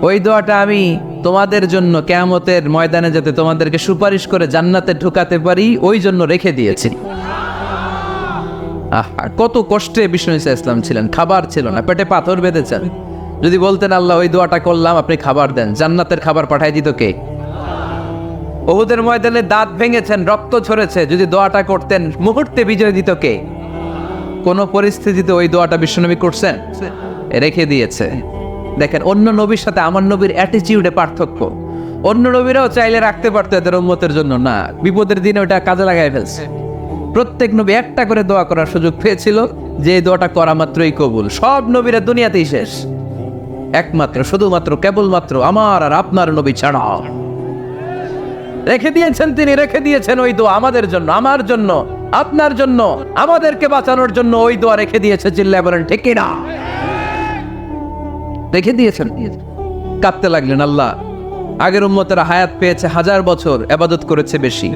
Speaker 1: ওই দোয়াটা আমি তোমাদের জন্য কিয়ামতের ময়দানে যাতে তোমাদেরকে সুপারিশ করে জান্নাতে ঢুকাতে পারি ওই জন্য রেখে দিয়েছি। কত কষ্টে বিষ্ণু ঈসা ইসলাম ছিলেন, খাবার ছিল না, পেটে পাথর বেঁধেছেন। যদি বলতেন আল্লাহ ওই দোয়াটা করলাম আপনি খাবার দেন, জান্নাতের খাবার পাঠাই দিত কে? উহুদের ময়দানে দাঁত ভেঙেছেন, রক্ত ঝরেছে, যদি দোয়াটা করতেন মুহূর্তে বিজয় দিত কে? কোন পরিস্থিতিতে ওই দোয়াটা বিশ্বনবী করছেন? রেখে দিয়েছে। দেখেন অন্য নবীর সাথে আমার নবীর অ্যাটিটিউডে পার্থক্য। অন্য নবীরাও চাইলে রাখতে পারতো এদের উম্মতের জন্য, না, বিপদের দিনে ওটা কাজে লাগাই ফেলছে। প্রত্যেক নবী একটা করে দোয়া করার সুযোগ পেয়েছিল, যে দোয়াটা করা মাত্রই কবুল। সব নবীরা দুনিয়াতেই শেষ, একমাত্র শুধুমাত্র কেবলমাত্র আমার আর আপনার নবী ছাড়া রেখে দিয়েছেন তিনি, রেখে দিয়েছেন ওই দোয়া আমাদের জন্য, আমার জন্য, আপনার জন্য, আমাদেরকে বাঁচানোর জন্য ওই দোয়া রেখে দিয়েছে। চিল্লায় বলেন ঠিক কিনা? রেখে দিয়েছেন। কাঁদতে লাগলেন, আল্লাহ আগের উম্মতেরা হায়াত পেয়েছে 1000 বছর, ইবাদত করেছে বেশি,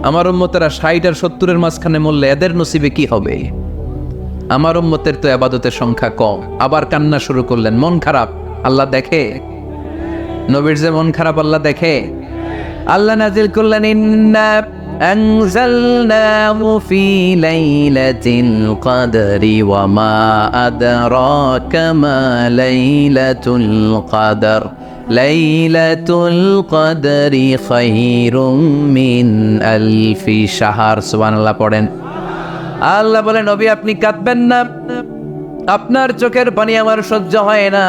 Speaker 1: আমার উম্মতেরা 60 আর 70-এর মাঝখানে মরলে এদের নসিবে কি হবে? আমার উম্মতের তো ইবাদতের সংখ্যা কম। আবার কান্না শুরু করলেন। মন খারাপ, আল্লাহ দেখে? নবীর যে মন খারাপ আল্লাহ দেখে? আল্লাহ নাজিল করলেন, ইন্না আনজালনাহু ফি লাইলাতিল কদরি ওয়া মা আদরাকা মা লাইলাতুল কদর লাইলাতুল কদরি খায়রুম মিন আলফি শাহর। সুবহানাল্লাহ পড়েন। আল্লাহ বলে, নবী আপনি কাঁদবেন না, আপনার চোখের পানি আমার সহ্য হয় না।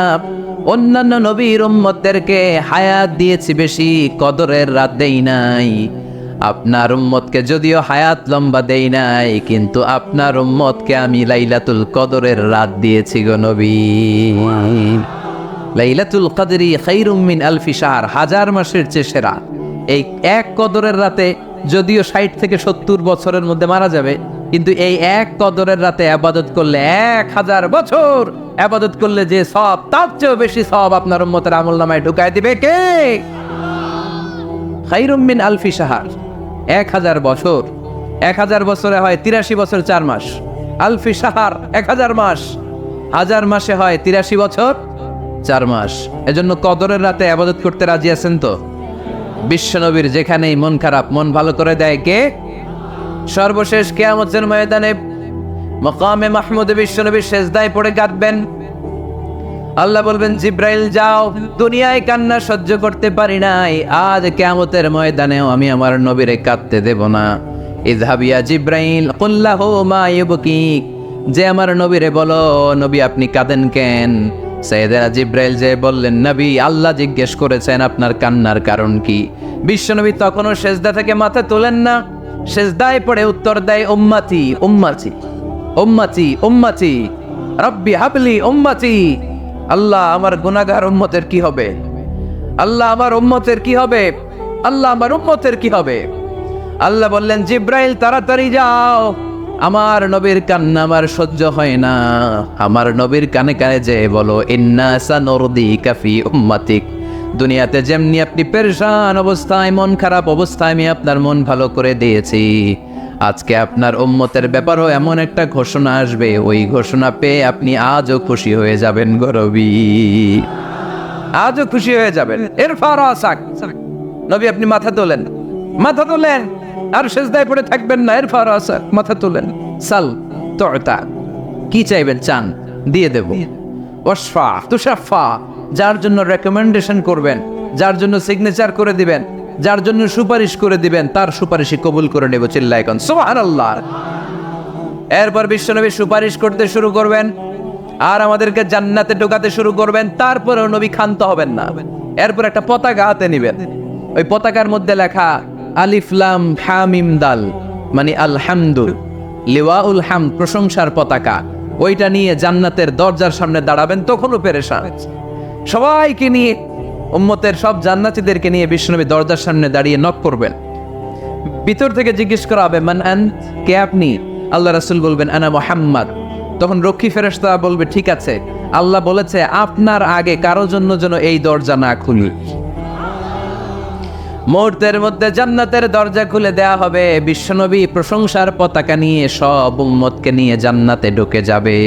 Speaker 1: অন্যান্য নবীর উম্মতদেরকে হায়াত দিয়েছি বেশি, কদরের রাত দেই নাই। আপনার উম্মতকে যদিও হায়াত লম্বা দেই নাই, কিন্তু আপনার উম্মতকে আমি লাইলাতুল কদরের রাত দিয়েছি গো নবী। লাইলাতুল কদরি খায়রুম মিন আলফি শাহর, 1000 মাসের চেয়ে সেরা। এই এক কদরের রাতে যদিও 60 থেকে 70 বছরের মধ্যে মারা যাবে, কিন্তু এই এক কদরের রাতে ইবাদত করলে 1000 বছর ইবাদত করলে যে সওয়াব, তার চেয়েও বেশি সওয়াব আপনার উম্মতের আমলনামায় ঢুকায় দিবে কে? খায়রুম মিন আলফি শাহর, 1000 বছর। 1000 বছরে হয় 83 বছর 4 মাস। আলফি শাহর 1000 মাস, 1000 মাসে হয় 83 বছর 4 মাস। এজন্য কদরের রাতে ইবাদত করতে রাজি আছেন তো? বিশ্বনবীর যেখানেই মন খারাপ, মন ভালো করে দেয় কে? সর্বশেষ কিয়ামতের ময়দানে মাকামে মাহমুদে বিশ্বনবী সেজদায় পড়ে কাঁদবেন। আল্লাহ বলবেন, জিব্রাইল যাও, দুনিয়ায় কান্না সহ্য করতে পারি নাই, আজ কিয়ামতের ময়দানেও আমি আমার নবীরে কাঁদতে দেব না। ইযহাব ইয়া জিব্রাইল কুল লাহু মা ইউবকিক, যে আমার নবীরে বলো, নবী আপনি কাঁদেন কেন? সাইয়েদনা জিব্রাইল যে বললেন, নবী আল্লাহ জিজ্ঞেস করেছেন আপনার কান্নার কারণ কি। বিশ্বনবী তখনও সেজদা থেকে মাথা তোলেন না, সেজদায় পড়ে উত্তর দেয়, উম্মতি উম্মতি উম্মতি উম্মতি রব্বি হাবলি উম্মতি। আল্লাহ আমার গুনাহগার উম্মতের কি হবে? আল্লাহ আমার উম্মতের কি হবে? আল্লাহ আমার উম্মতের কি হবে? আল্লাহ বললেন, জিব্রাইল তাড়াতাড়ি যাও, আমার নবীর কান্না আমার সহ্য হয় না। আমার নবীর কানে কানে যে বলো, ইন্না সানুরদিকা ফি উম্মাতিক, দুনিয়াতে যেমনি আপনি পেরেশান অবস্থায়, মন খারাপ অবস্থায় আমি আপনার মন ভালো করে দিয়েছি, আজকে আপনার উম্মতের ব্যাপারও এমন একটা ঘোষণা আসবে, ওই ঘোষণা পেয়ে আপনি আজও খুশি হয়ে যাবেন গরবি, আজও খুশি হয়ে যাবেন। এর ফারাসাক, নবী আপনি মাথা তোলেন, মাথা তোলেন, আর সেজদায় পড়ে থাকবেন না। এর ফারাসাক, মাথা তোলেন। সাল তুতা, কি চাইবেন চান দিয়ে দেব। ওয়াসফা তুশাফা, যার জন্য রেকমেন্ডেশন করবেন, যার জন্য সিগনেচার করে দিবেন, যার জন্য সুপারিশ করে দিবেন, তার সুপারিশই কবুল করে নেব। চিল্লায় কোন সুবহানাল্লাহ। এরপর বিশ্বনবী সুপারিশ করতে শুরু করবেন আর আমাদেরকে জান্নাতে ঢোকাতে শুরু করবেন। তারপরেও নবী ক্ষান্ত হবেন না। এরপর একটা পতাকা হাতে নেবেন, ওই পতাকার মধ্যে লেখা আলিফ লাম হা মিম দাল, মানে আলহামদু, লিওয়াউল হামদ, প্রশংসার পতাকা। ওইটা নিয়ে জান্নাতের দরজার সামনে দাঁড়াবেন। তখনও পেরেশান, সবাইকে নিয়ে, উম্মতের সব জান্নাতীদেরকে নিয়ে বিশ্বনবী দরজার সামনে দাঁড়িয়ে নক করবেন। ভিতর থেকে জিজ্ঞেস করা হবে, মান আন্ত, কে আপনি? আল্লাহ রাসূল বলবেন, আনা মুহাম্মদ। তখন রক্ষী ফেরেশতা বলবে, ঠিক আছে, আল্লাহ বলেছে আপনার আগে কারো জন্য যেন এই দরজা না খুলি। মুহূর্তের মধ্যে জান্নাতের দরজা খুলে দেয়া হবে। বিশ্বনবী প্রশংসার পতাকা নিয়ে সব উম্মতকে নিয়ে জান্নাতে ঢুকে যাবে।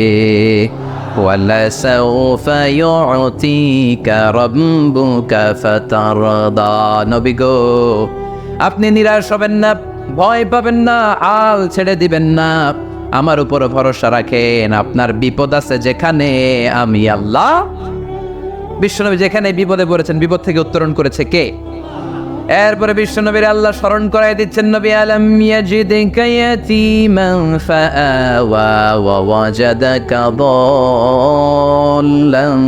Speaker 1: ওয়ালা সাউফা ইউতিকা রাব্বুকা ফাতারদা, নবী গো আপনি নিরাশ হবেন না, ভয় পাবেন না, হাল ছেড়ে দিবেন না, আমার উপর ভরসা রাখেন। আপনার বিপদ আছে যেখানে, আমি আল্লাহ। বিশ্বনবী যেখানে বিপদে পড়েছেন, বিপদ থেকে উত্তরণ করেছে কে? এরপরে বিশ্বনবীর আল্লাহ স্মরণ করাই দিচ্ছেন, নবী আলাম ইয়াজিদকা ইয়াতীমান ফাআওয়া ওয়া ওয়াজাদাকা দাল্লান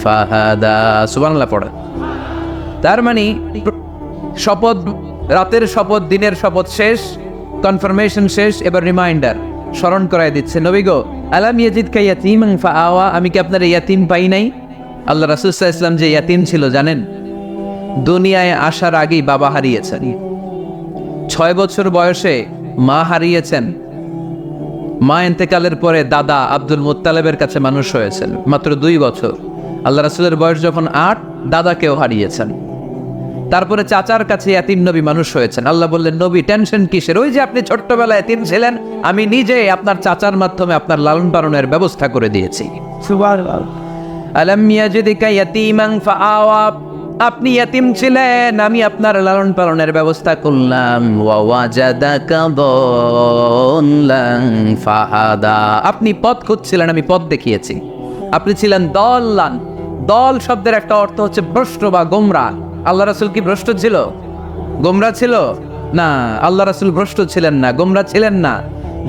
Speaker 1: ফাহাদা। সুবহানাল্লাহ পড়ে। তার মানে শপথ, রাতের শপথ, দিনের শপথ শেষ, কনফার্মেশন শেষ, এবার রিমাইন্ডার, স্মরণ করাই দিচ্ছে, নবী গো আলাম ইয়াজিদকা ইয়াতীমান ফাআওয়া, আমি কি আপনার ইয়াতীম পাই নাই? আল্লাহ রাসূল সাল্লাল্লাহু আলাইহি ওয়াসাল্লাম যে ইয়াতীম ছিল জানেন? দুনিয়ায় আসার আগেই বাবা হারিয়েছেন, 6 বছর বয়সে মা হারিয়েছেন, মা ইন্তেকালের পরে দাদা আব্দুল মুত্তালিবের কাছে মানুষ হয়েছেন মাত্র 2 বছর। আল্লাহ রাসূলের বয়স যখন 8, দাদাকেও হারিয়েছেন। তারপরে চাচার কাছে এতিম নবী মানুষ হয়েছেন। আল্লাহ বললেন, নবী টেনশন কিসের, ওই যে আপনি ছোট্টবেলায় এতিম ছিলেন, আমি নিজে আপনার চাচার মাধ্যমে আপনার লালন পালনের ব্যবস্থা করে দিয়েছি।
Speaker 2: সুবহানাল্লাহ।
Speaker 1: আলাম ইয়াজিদিকা ইয়াতীমান ফাআওয়া, আপনি ইয়াতীম ছিলেন, আমি আপনার লালন পালনের ব্যবস্থা করলাম। ওয়া ওয়াজাদাকা দাল্লান ফাহাদা, আপনি পথ খুঁজছিলেন, আমি পথ দেখিয়েছি। আপনি ছিলেন দল্লান, দল শব্দের একটা অর্থ হচ্ছে ভ্রষ্ট বা গোমরাহ। আল্লাহ রাসূল কি ভ্রষ্ট ছিল, গোমরাহ ছিল? না, আল্লাহ রাসূল ভ্রষ্ট ছিলেন না, গোমরাহ ছিলেন না।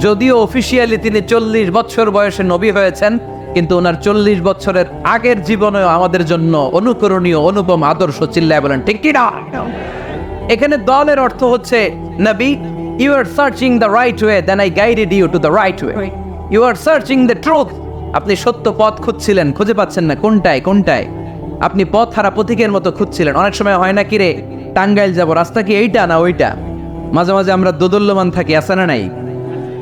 Speaker 1: যদিও অফিসিয়ালি তিনি 40 বছর বয়সে নবী হয়েছেন, কিন্তু ওনার 40 বছরের আগের জীবনেও আমাদের জন্য অনুকরণীয় অনুপম আদর্শ। চিল্লায় বলেন ঠিক কি না? এখানে দলের অর্থ হচ্ছে, নবী, you are searching the right way, then I guided you to the right way. You are searching the truth, আপনি সত্য পথ খুঁজছিলেন, খুঁজে পাচ্ছেন না, কোনটায় আপনি পথ হারা পথিকের মতো খুঁজছিলেন। অনেক সময় হয় না কি রে, টাঙ্গাইল যাব, রাস্তা কি এইটা না ওইটা? মাঝে মাঝে আমরা দোদুল্যমান থাকি, আছে না নাই?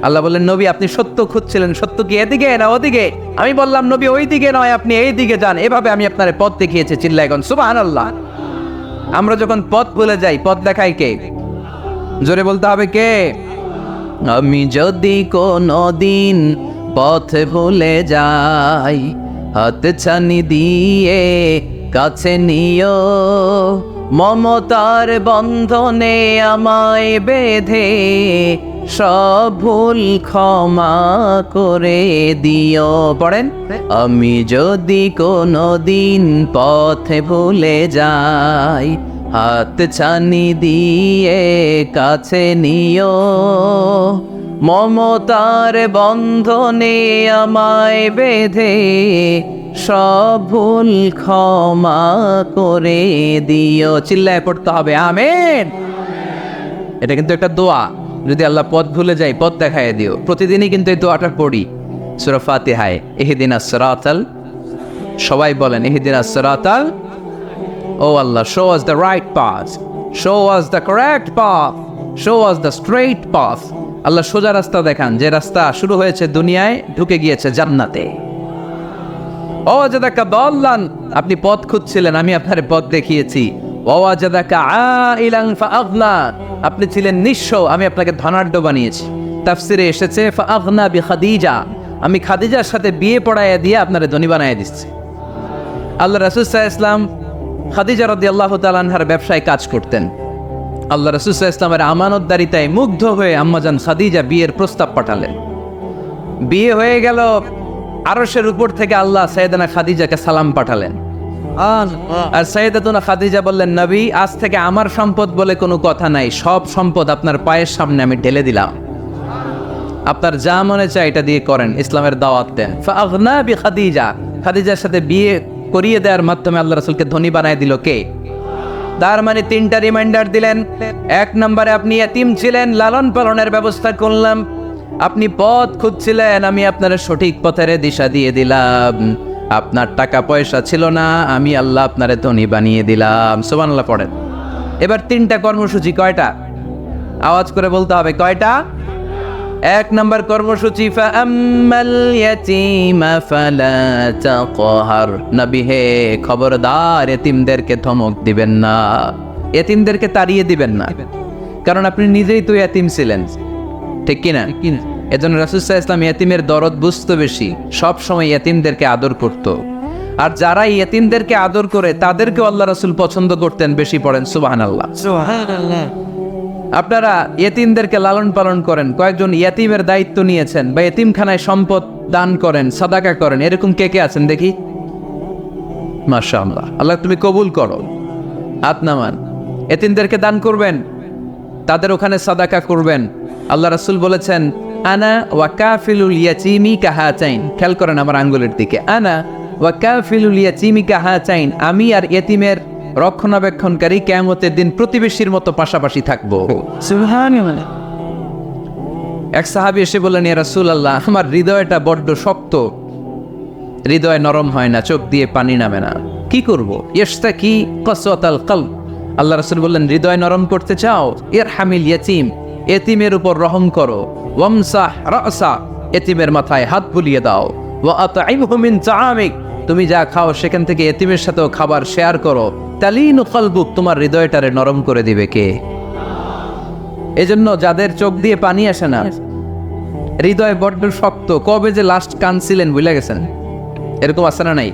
Speaker 1: আল্লাহ বললেন, নবী আপনি সত্য খুঁজছিলেন, সত্য কি এদিকে না ওদিকে? আমি বললাম, নবী ওই দিকে নয়, আপনি এই দিকে যান। এভাবে আমি আপনার পথ দেখিয়েছি। চিল্লায় এখন সুবহানাল্লাহ। আমরা যখন পথ ভুলে যাই, পথ দেখায় কে? জোরে বলতে হবে কে? আমি যদি কোনো দিন পথ ভুলে যাই, হাত ছানি দিয়ে কাছে নিও, মমতার বন্ধনে আমায় বেঁধে সব ভুল ক্ষমা করে দিও। পড়েন, আমি যদি কোনো দিন পথে ভুলে যাই, হাত ছানি দিয়ে কাছে নিও, মমতার বন্ধনে আমায় বেঁধে সব ভুল ক্ষমা করে দিও। চিল্লায় পড়তে হবে আমিন। এটা কিন্তু একটা দোয়া, যদি আল্লাহ পথ ভুলে যাই পথ দেখায় দিও। প্রতিদিনই কিন্তু এই দোয়াটা পড়ি সূরা ফাতিহায়, ইহদিনাস সিরাতাল, সবাই বলেন ইহদিনাস সিরাতাল, ও আল্লাহ, show us the right path, show us the correct path, show us the straight path. আল্লাহ সোজা রাস্তা দেখান, যে রাস্তা শুরু হয়েছে দুনিয়ায়, ঢুকে গিয়েছে জান্নাতে। ও ওয়াজাদাকা দাল্লান, আপনি পথ খুঁজছিলেন, আমি আপনার পথ দেখিয়েছি। ওয়া ওয়াজাদাকা আইলান ফাআগনা, আপনি ছিলেন নিঃস্ব, আমি আপনাকে ধনাঢ্য বানিয়েছি। তাফসিরে এসেছে ফাআগনা বিখাদিজা, আমি খাদিজার সাথে বিয়ে পড়াইয়া দিয়ে আপনারে ধনী বানাইয়া দিচ্ছি। আল্লাহ রাসূল সাল্লাল্লাহু আলাইহি ওয়াসাল্লাম খাদিজা রাদিয়াল্লাহু তাআলা আনহার ব্যবসায় কাজ করতেন। আল্লাহ রাসূল সাল্লাল্লাহু আলাইহি ওয়াসাল্লামের আমানতদারিতায় মুগ্ধ হয়ে আম্মাজান খাদিজা বিয়ের প্রস্তাব পাঠালেন। বিয়ে হয়ে গেল, আরশের উপর থেকে আল্লাহ সাইয়েদানা খাদিজাকে সালাম পাঠালেন। আর সাইয়েদাতুনা খাদিজা বললেন, নবী, আজ থেকে আমার সম্পদ বলে কোনো কথা নাই, সব সম্পদ আপনার পায়ের সামনে আমি ঢেলে দিলাম, আপনার যা মনে চায় এটা দিয়ে করেন। ইসলামের দাওয়াত দেন। ফাআগনা বিখাদিজা, খাদিজার সাথে বিয়ে করিয়ে দেওয়ার মাধ্যমে আল্লাহ রাসূলকে ধনী বানায় দিল কে? তার মানে 3টা রিমাইন্ডার দিলেন। 1 নম্বরে আপনি এতিম ছিলেন, লালন পালনের ব্যবস্থা করলাম। আপনি পথ খুঁজছিলেন, আমি আপনার সঠিক পথের দিশা দিয়ে দিলাম। আপনার টাকা পয়সা ছিল না, আমি আল্লাহ আপনারে ধনী বানিয়ে দিলাম। সুবহানাল্লাহ পড়েন। এবার 3টা কর্মসূচি, কয়টা? আওয়াজ করে বলতে হবে, কয়টা? 1 নম্বর কর্মসূচি, ফাআম্মাল ইয়াতীমা ফালা তাকহার, নবী হে খবরদার, এতিমদেরকে ধমক দিবেন না, এতিমদেরকে তাড়িয়ে দিবেন না, কারণ আপনি নিজেই তো এতিম ছিলেন, ঠিক কিনা? এজন্য রাসূল সাল্লাল্লাহু আলাইহি ওয়াসাল্লাম এতিমের দরদ বুঝতো বেশি, সব সময় এতিমদেরকে আদর করত। আর যারা এতিমদেরকে আদর করে তাদেরকে আল্লাহ রাসূল পছন্দ করতেন বেশি। পড়েন সুবহানাল্লাহ।
Speaker 2: সুবহানাল্লাহ।
Speaker 1: আপনারা ইয়েতিমদেরকে লালন পালন করেন, কয়েকজন ইয়েতিমের দায়িত্ব নিয়েছেন, বা ইয়েতিমখানায় সম্পদ দান করেন, সাদাকা করেন, এরকম কে কে আছেন দেখি? মাশাআল্লাহ, আল্লাহ তুমি কবুল করো। হাত নামান। ইয়েতিমদেরকে দান করবেন, তাদের ওখানে সাদাকা করবেন। আল্লাহ রাসূল বলেছেন, আনা ওয়া কাফিলুল ইয়াতীমি কাহাতাইন, খেয়াল করেন আমার আঙ্গুলের দিকে, আনা ওয়া কাফিলুল ইয়াতীমি কাহাতাইন, আমি আর ইয়েতিমের রক্ষণাবেক্ষণকারী কিয়ামতের দিন প্রতিবেশীর মতো পাশাপাশি থাকবো।
Speaker 2: সুবহানাল্লাহ।
Speaker 1: এক সাহাবী এসে বললেন, ইয়া রাসূলুল্লাহ, আমার হৃদয়টা বড্ড শক্ত, হৃদয় নরম হয় না, চোখ দিয়ে পানি নামে না, কি করব? ইশতাকি কাসওয়াতাল কলব। আল্লাহ রাসূল বললেন, হৃদয় নরম করতে চাও? ইরহামিল ইয়াতীম, এতিমের উপর রহম করো। ওয়ামসাহ রাসা, এতিমের মাথায় হাত বুলিয়ে দাও। ওয়া আতঈমহু মিন তাআমিক, তুমি যা খাও সেখান থেকে এতিমের সাথেও খাবার শেয়ার করো, তালিনু কলবুক, তোমার হৃদয়টারে নরম করে দিবে কে? এজন্য যাদের চোখ দিয়ে পানি আসে না, হৃদয় বড্ড শক্ত, কবে যে লাস্ট কাঁদছিলেন ভুলে গেছেন? এরকম আছে না নাই?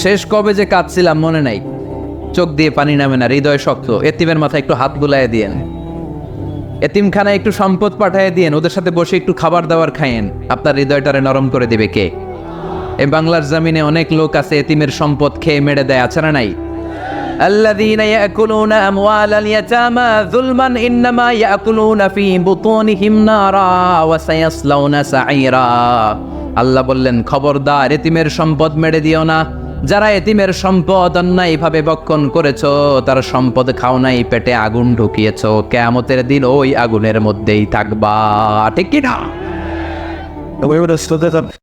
Speaker 1: শেষ কবে যে কাঁদছিলাম মনে নাই? চোখ দিয়ে পানি নামে না, হৃদয় শক্ত। এতিমের মাথায় একটু হাত বুলায় দিয়েন, এতিমখানায় একটু সম্পদ পাঠিয়ে দিয়েন, ওদের সাথে বসে একটু খাবার দাবার খাইয়েন, আপনার হৃদয়টারে নরম করে দিবে কে? এই বাংলার জমিনে অনেক লোক আছে এতিমের সম্পদ খেয়ে মেরে দেয়, আছে না নাই? الذين يأكلون أموال اليتامى ظلما إنما يأكلون في بطونهم نارا وسيصلون سعيرا। আল্লাহ বললেন, খবরদার এতিমের সম্পদ মেরে দিও না। যারা এতিমের সম্পদ অন্যায়ভাবে ভক্ষণ করেছো, তার সম্পদ খাও নাই, পেটে আগুন ঢুকিয়েছো, কিয়ামতের দিন ওই আগুনের মধ্যেই থাকবা। ঠিক কি না?